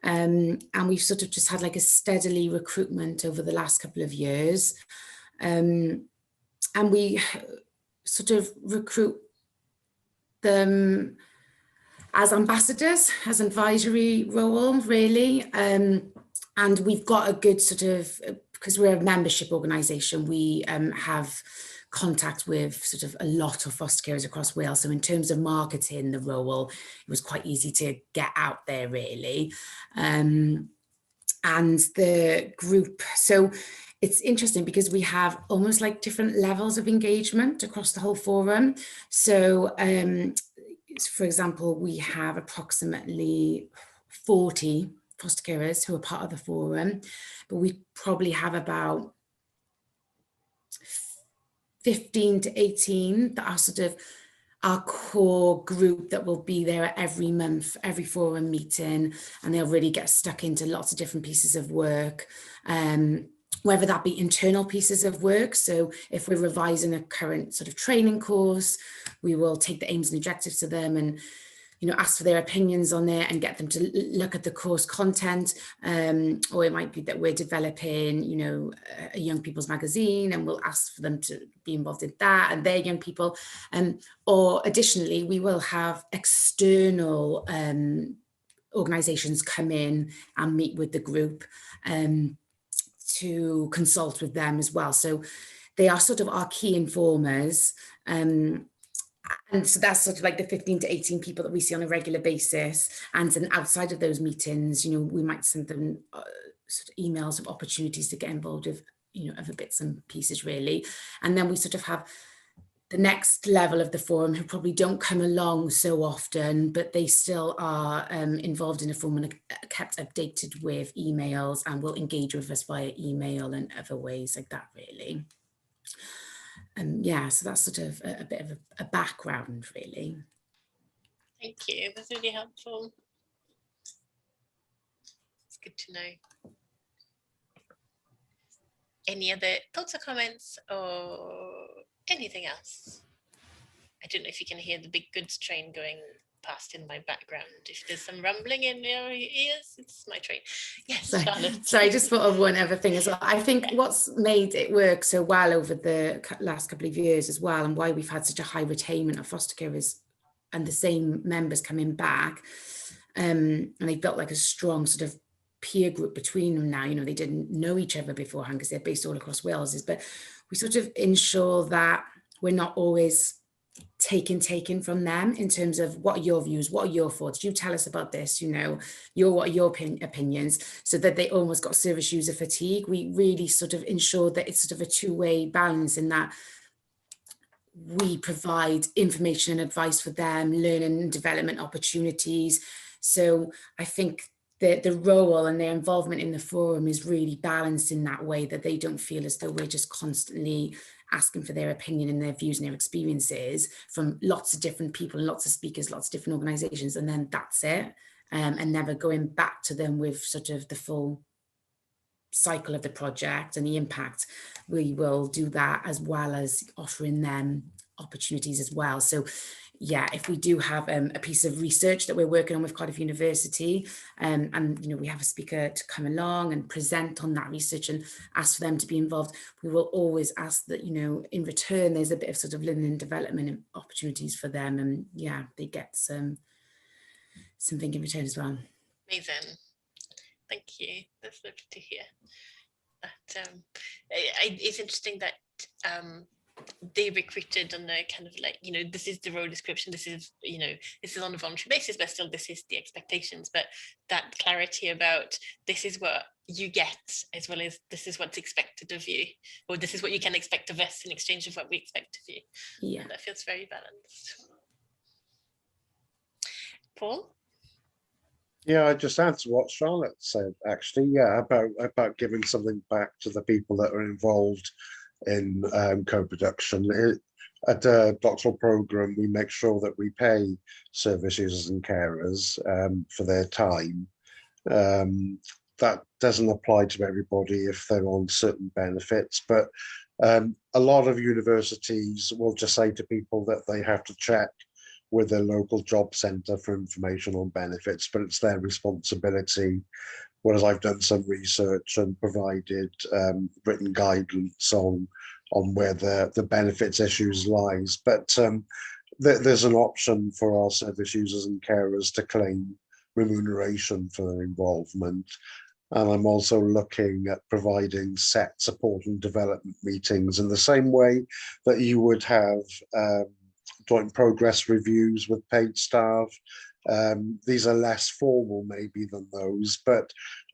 And we've sort of just had like a steadily recruitment over the last couple of years. And we sort of recruit them as ambassadors, as advisory role, really. And we've got a good sort of, because we're a membership organisation, we have contact with sort of a lot of foster carers across Wales. So in terms of marketing the role, it was quite easy to get out there, really. And the group, so it's interesting because we have almost like different levels of engagement across the whole forum. So for example, we have approximately 40 foster carers who are part of the forum, but we probably have about 15 to 18 that are sort of our core group that will be there every month, every forum meeting, and they'll really get stuck into lots of different pieces of work. Whether that be internal pieces of work. So if we're revising a current sort of training course, we will take the aims and objectives to them and, you know, ask for their opinions on it and get them to look at the course content. Or it might be that we're developing, you know, a young people's magazine, and we'll ask for them to be involved in that and their young people. Or additionally, we will have external organisations come in and meet with the group to consult with them as well. So they are sort of our key informers. And so that's sort of like the 15 to 18 people that we see on a regular basis. And then outside of those meetings, you know, we might send them sort of emails of opportunities to get involved with, you know, other bits and pieces, really. And then we sort of have the next level of the forum who probably don't come along so often, but they still are involved in a forum and are kept updated with emails and will engage with us via email and other ways like that, really. Yeah, so that's sort of a bit of a background, really. Thank you, that's really helpful. It's good to know. Any other thoughts or comments or anything else? I don't know if you can hear the big goods train going past in my background. If there's some rumbling in your ears, it's my train. Yes, Charlotte. Sorry, I just thought of one other thing as well. I think what's made it work so well over the last couple of years as well, and why we've had such a high retainment of foster carers and the same members coming back, and they built like a strong sort of peer group between them now. You know, they didn't know each other beforehand because they're based all across Wales, but we sort of ensure that we're not always taken from them in terms of what are your views, what are your thoughts, you tell us about this, you know, what are your opinions, so that they almost got service user fatigue. We really sort of ensure that it's sort of a two-way balance in that we provide information and advice for them, learning and development opportunities. So I think the role and their involvement in the forum is really balanced in that way, that they don't feel as though we're just constantly asking for their opinion and their views and their experiences from lots of different people and lots of speakers, lots of different organisations, and then that's it, and never going back to them with sort of the full cycle of the project and the impact. We will do that as well as offering them opportunities as well. So yeah, if we do have a piece of research that we're working on with Cardiff University, and you know, we have a speaker to come along and present on that research and ask for them to be involved, we will always ask that, you know, in return there's a bit of sort of learning and development opportunities for them, and yeah, they get something in return as well. Amazing, thank you, that's lovely to hear. That it's interesting that they recruited on a kind of like, you know, this is the role description, this is, you know, this is on a voluntary basis, but still this is the expectations. But that clarity about this is what you get as well as this is what's expected of you, or this is what you can expect of us in exchange of what we expect of you. Yeah, and that feels very balanced. Paul? Yeah, I just add to what Charlotte said, actually, yeah, about giving something back to the people that are involved in co-production. At the doctoral programme, we make sure that we pay service users and carers for their time. that doesn't apply to everybody if they're on certain benefits, but a lot of universities will just say to people that they have to check with their local job centre for information on benefits, but it's their responsibility. Whereas I've done some research and provided written guidance on where the benefits issues lies. But there's an option for our service users and carers to claim remuneration for their involvement. And I'm also looking at providing set support and development meetings in the same way that you would have joint progress reviews with paid staff. These are less formal maybe than those, but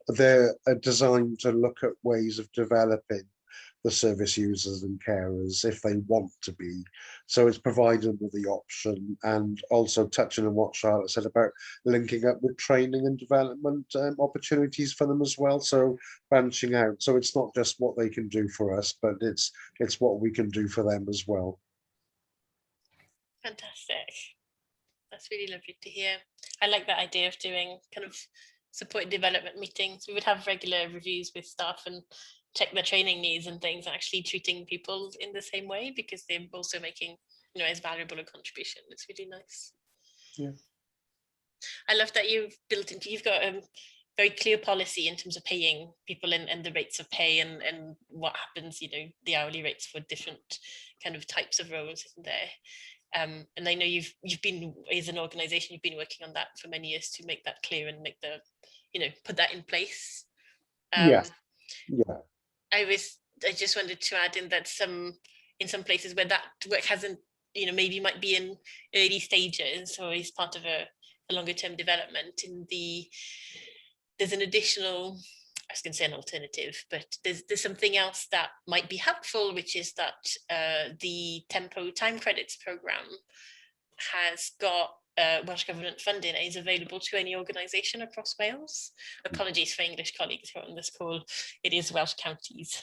they're designed to look at ways of developing the service users and carers if they want to be. So it's provided with the option, and also touching on what Charlotte said about linking up with training and development opportunities for them as well. So branching out. So it's not just what they can do for us, but it's what we can do for them as well. Fantastic. That's really lovely to hear. I like that idea of doing kind of support development meetings. We would have regular reviews with staff and check their training needs and things, and actually treating people in the same way, because they're also making, you know, as valuable a contribution. It's really nice. Yeah. I love that you've got a very clear policy in terms of paying people and the rates of pay and what happens, you know, the hourly rates for different kind of types of roles, isn't there? And I know you've been, as an organization, you've been working on that for many years to make that clear and make the, you know, put that in place. Yes. Yeah. I just wanted to add in that in some places where that work hasn't, you know, maybe might be in early stages or is part of a longer term development, there's an additional, I was going to say an alternative, but there's something else that might be helpful, which is that the Tempo time credits program has got Welsh Government funding and is available to any organisation across Wales. Apologies for English colleagues who are on this call, it is Welsh counties.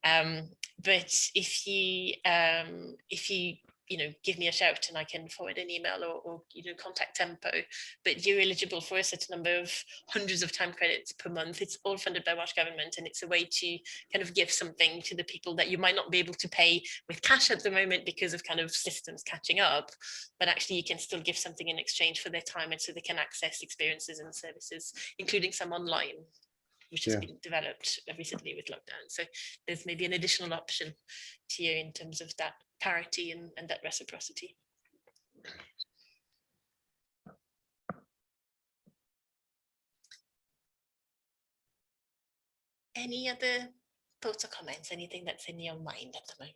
But if you you know, give me a shout and I can forward an email or you know, contact Tempo, but you're eligible for a certain number of hundreds of time credits per month. It's all funded by Welsh Government, and it's a way to kind of give something to the people that you might not be able to pay with cash at the moment because of kind of systems catching up, but actually you can still give something in exchange for their time, and so they can access experiences and services, including some online, which has been developed recently with lockdown. So there's maybe an additional option to you in terms of that parity and that reciprocity. Any other thoughts or comments? Anything that's in your mind at the moment?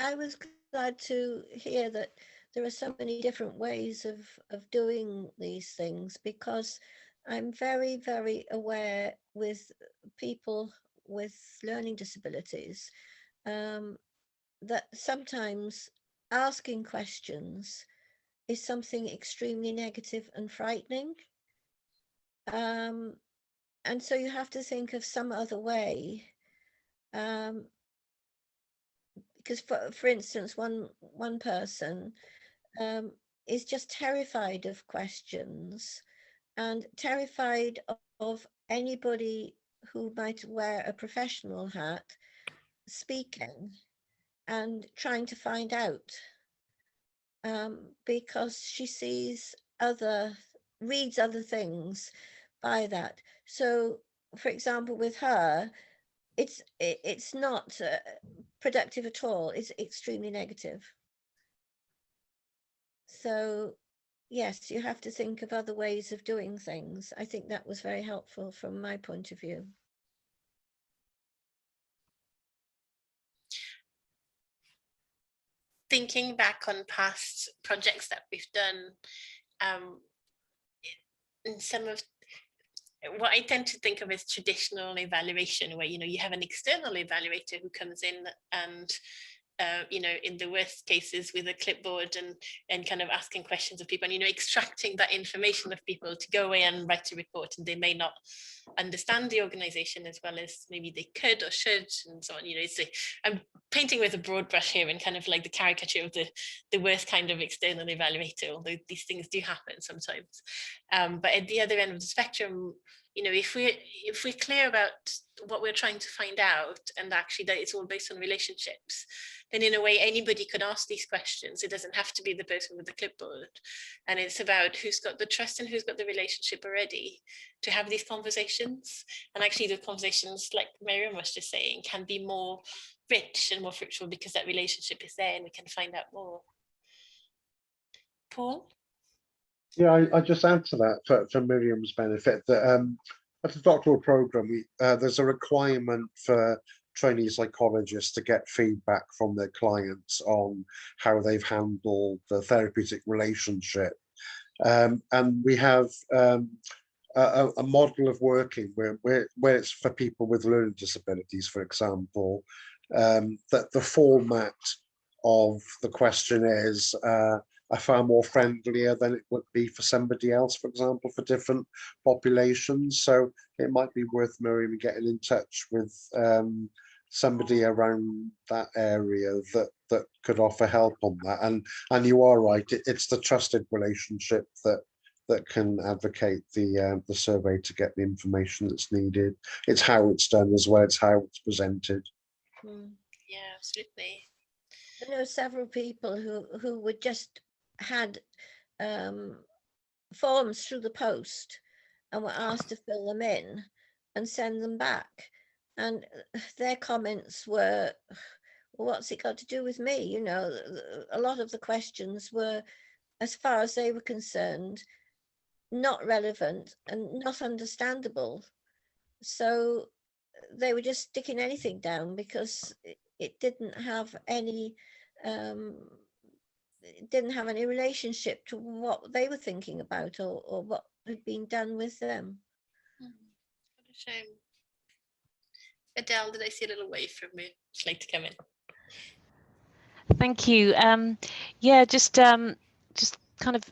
I was glad to hear that there are so many different ways of doing these things, because I'm very, very aware with people with learning disabilities that sometimes asking questions is something extremely negative and frightening. And so you have to think of some other way. Because for instance, one person is just terrified of questions and terrified of anybody who might wear a professional hat speaking and trying to find out, because she reads other things by that. So for example, with her, it's not productive at all. It's extremely negative. So yes, you have to think of other ways of doing things. I think that was very helpful from my point of view. Thinking back on past projects that we've done, in some of what I tend to think of as traditional evaluation, where, you know, you have an external evaluator who comes in and you know, in the worst cases with a clipboard and kind of asking questions of people and, you know, extracting that information of people to go away and write a report, and they may not understand the organization as well as maybe they could or should, and so on. You know, I'm painting with a broad brush here and kind of like the caricature of the worst kind of external evaluator, although these things do happen sometimes. But at the other end of the spectrum, you know, if we're clear about what we're trying to find out, and actually that it's all based on relationships, then in a way anybody could ask these questions. It doesn't have to be the person with the clipboard, and it's about who's got the trust and who's got the relationship already to have these conversations. And actually the conversations, like Miriam was just saying, can be more rich and more fruitful because that relationship is there and we can find out more. Paul? Yeah, I just add to that for Miriam's benefit that at the doctoral program, there's a requirement for trainee psychologists to get feedback from their clients on how they've handled the therapeutic relationship. And we have a model of working where it's for people with learning disabilities, for example, that the format of the questionnaires are far more friendlier than it would be for somebody else, for example, for different populations. So it might be worth Miriam getting in touch with somebody around that area that could offer help on that. And you are right, it's the trusted relationship that can advocate the survey to get the information that's needed. It's how it's done as well, it's how it's presented. Yeah, absolutely. I know several people who would just had forms through the post and were asked to fill them in and send them back, and their comments were, well, what's it got to do with me? You know, a lot of the questions were, as far as they were concerned, not relevant and not understandable, so they were just sticking anything down because it didn't have any relationship to what they were thinking about or what had been done with them. What a shame. Adele, did I see a little wave from you? Would you like to come in? Thank you. Yeah, just kind of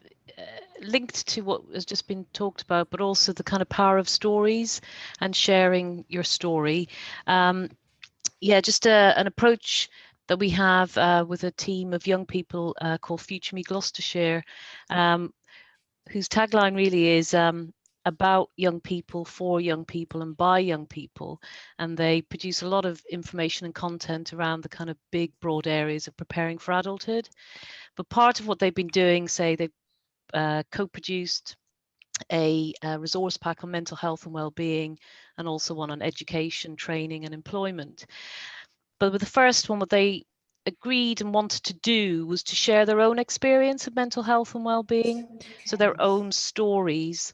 linked to what has just been talked about, but also the kind of power of stories and sharing your story. Yeah, just an approach that we have with a team of young people called Future Me Gloucestershire, whose tagline really is about young people, for young people and by young people. And they produce a lot of information and content around the kind of big, broad areas of preparing for adulthood. But part of what they've been doing, say they've co-produced a resource pack on mental health and well-being, and also one on education, training and employment. But with the first one, what they agreed and wanted to do was to share their own experience of mental health and well-being, so their own stories,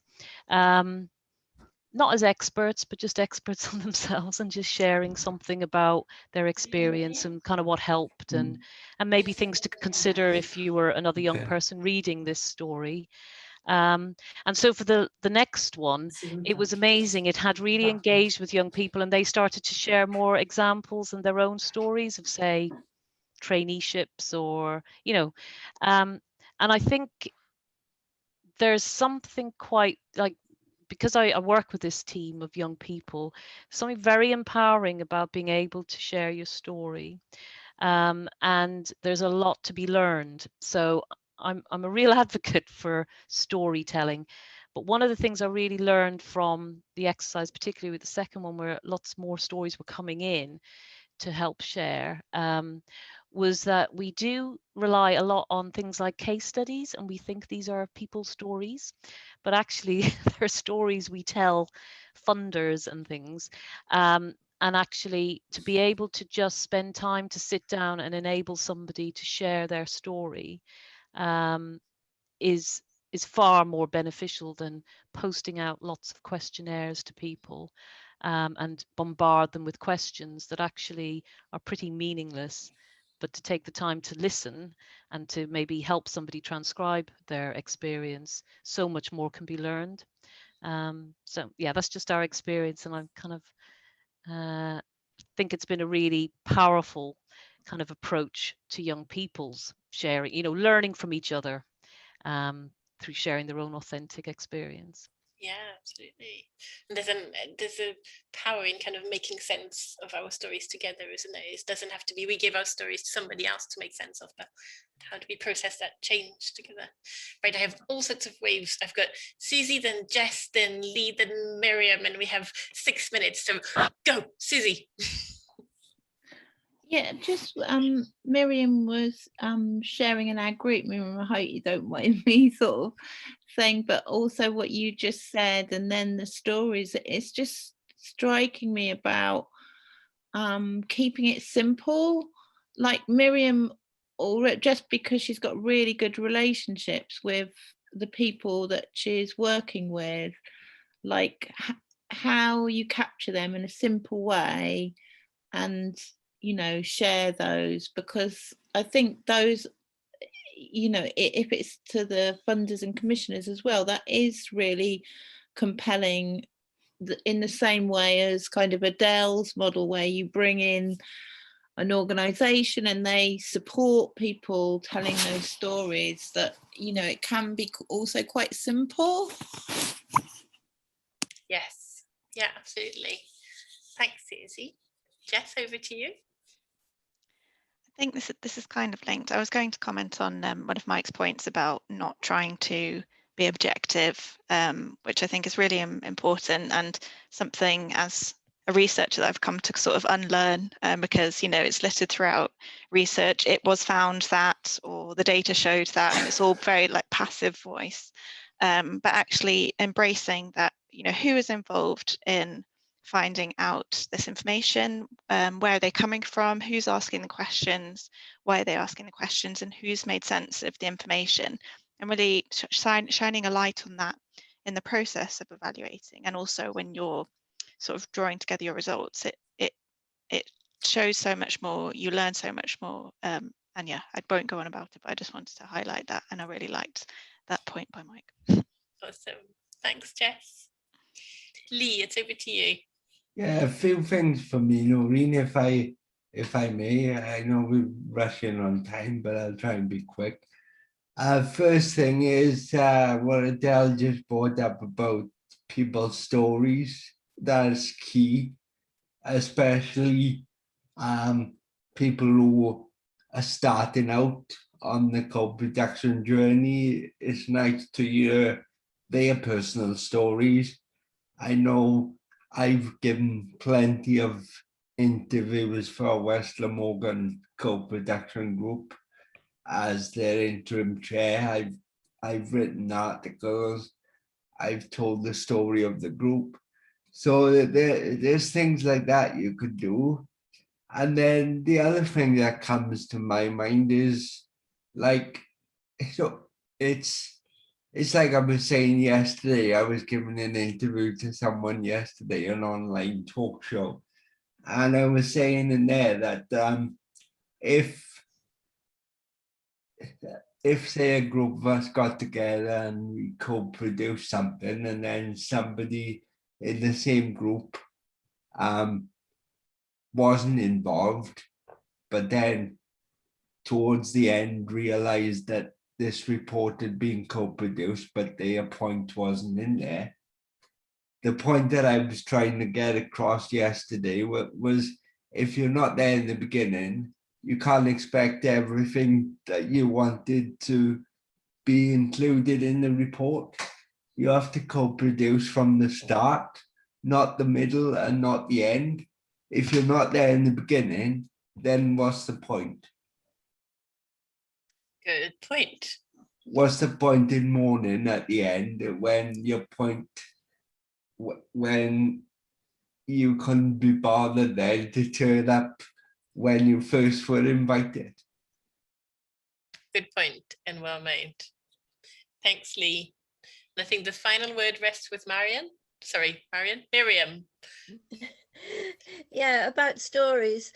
not as experts, but just experts on themselves, and just sharing something about their experience and kind of what helped, and maybe things to consider if you were another young person reading this story. And so for the next one, it was amazing. It had really engaged with young people, and they started to share more examples and their own stories of, say, traineeships or, you know, and I think there's something quite like, because I work with this team of young people, something very empowering about being able to share your story. And there's a lot to be learned. So I'm a real advocate for storytelling. But one of the things I really learned from the exercise, particularly with the second one, where lots more stories were coming in to help share, was that we do rely a lot on things like case studies, and we think these are people's stories, but actually they're stories we tell funders and things. And actually to be able to just spend time to sit down and enable somebody to share their story is far more beneficial than posting out lots of questionnaires to people and bombard them with questions that actually are pretty meaningless. But to take the time to listen and to maybe help somebody transcribe their experience, so much more can be learned. So yeah, that's just our experience, and I'm kind of think it's been a really powerful kind of approach to young people's sharing, learning from each other through sharing their own authentic experience. Yeah, absolutely. And there's a power in kind of making sense of our stories together, isn't there? It doesn't have to be we give our stories to somebody else to make sense of, but how do we process that change together? Right, I have all sorts of waves. I've got Susie, then Jess, then Lee, then Miriam, and we have 6 minutes. So go, Susie. Yeah, just Miriam was sharing in our group. Miriam, I hope you don't mind me sort of saying, but also what you just said, and then the stories. It's just striking me about keeping it simple. Like Miriam, or just because she's got really good relationships with the people that she's working with, like how you capture them in a simple way and share those, because I think those, if it's to the funders and commissioners as well, that is really compelling, in the same way as kind of Adele's model, where you bring in an organization and they support people telling those stories, that it can be also quite simple. Yes, yeah, absolutely. Thanks, Susie. Jess, over to you. I think this is kind of linked. I was going to comment on one of Mike's points about not trying to be objective, which I think is really important, and something as a researcher that I've come to sort of unlearn, because it's littered throughout research. It was found that, or the data showed that, and it's all very like passive voice. But actually embracing that, who is involved in finding out this information, where are they coming from, who's asking the questions, why are they asking the questions, and who's made sense of the information, and really shining a light on that in the process of evaluating. And also when you're sort of drawing together your results, it shows so much more, you learn so much more. And yeah, I won't go on about it, but I just wanted to highlight that, and I really liked that point by Mike. Awesome. Thanks, Jess. Lee, it's over to you. Yeah, a few things for me, Noreen, if I may. I know we're rushing on time, but I'll try and be quick. First thing is what Adele just brought up about people's stories. That's key, especially people who are starting out on the co-production journey. It's nice to hear their personal stories. I know I've given plenty of interviews for West Glamorgan co-production group as their interim chair. I've written articles, I've told the story of the group. So there's things like that you could do. And then the other thing that comes to my mind is like, so it's like I was saying yesterday, I was giving an interview to someone yesterday, an online talk show. And I was saying in there that if say a group of us got together and we co-produce something, and then somebody in the same group wasn't involved, but then towards the end realized that this report had been co-produced, but their point wasn't in there. The point that I was trying to get across yesterday was if you're not there in the beginning, you can't expect everything that you wanted to be included in the report. You have to co-produce from the start, not the middle and not the end. If you're not there in the beginning, then what's the point? Good point. What's the point in mourning at the end when your point, when you couldn't be bothered then to turn up when you first were invited? Good point and well made. Thanks, Lee. And I think the final word rests with Miriam. Yeah, about stories.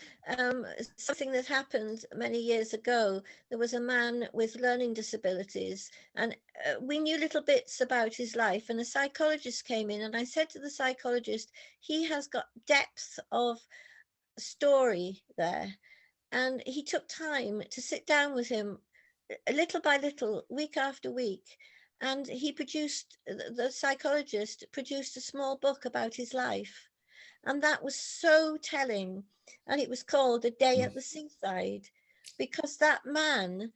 Something that happened many years ago. There was a man with learning disabilities, and we knew little bits about his life. And a psychologist came in, and I said to the psychologist, he has got depth of story there. And he took time to sit down with him little by little, week after week. And he produced, the psychologist produced a small book about his life. And that was so telling. And it was called A Day at the Seaside, because that man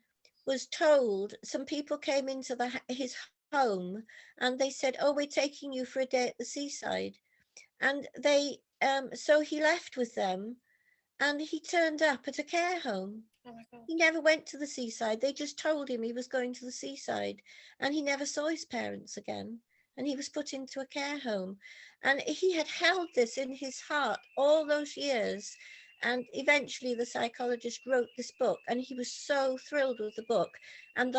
was told, some people came into his home and they said, oh, we're taking you for a day at the seaside. And they, so he left with them and he turned up at a care home. Oh my God. He never went to the seaside. They just told him he was going to the seaside, and he never saw his parents again. And he was put into a care home. And he had held this in his heart all those years. And eventually the psychologist wrote this book, and he was so thrilled with the book. And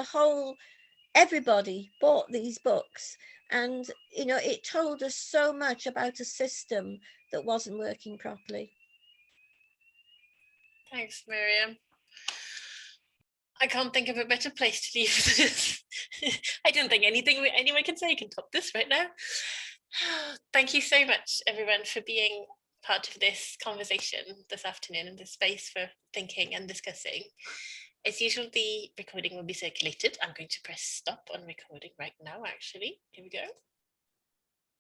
everybody bought these books. And, you know, it told us so much about a system that wasn't working properly. Thanks, Miriam. I can't think of a better place to leave this. I don't think anyone can say can top this right now. Thank you so much, everyone, for being part of this conversation this afternoon and this space for thinking and discussing. As usual, the recording will be circulated. I'm going to press stop on recording right now, actually. Here we go.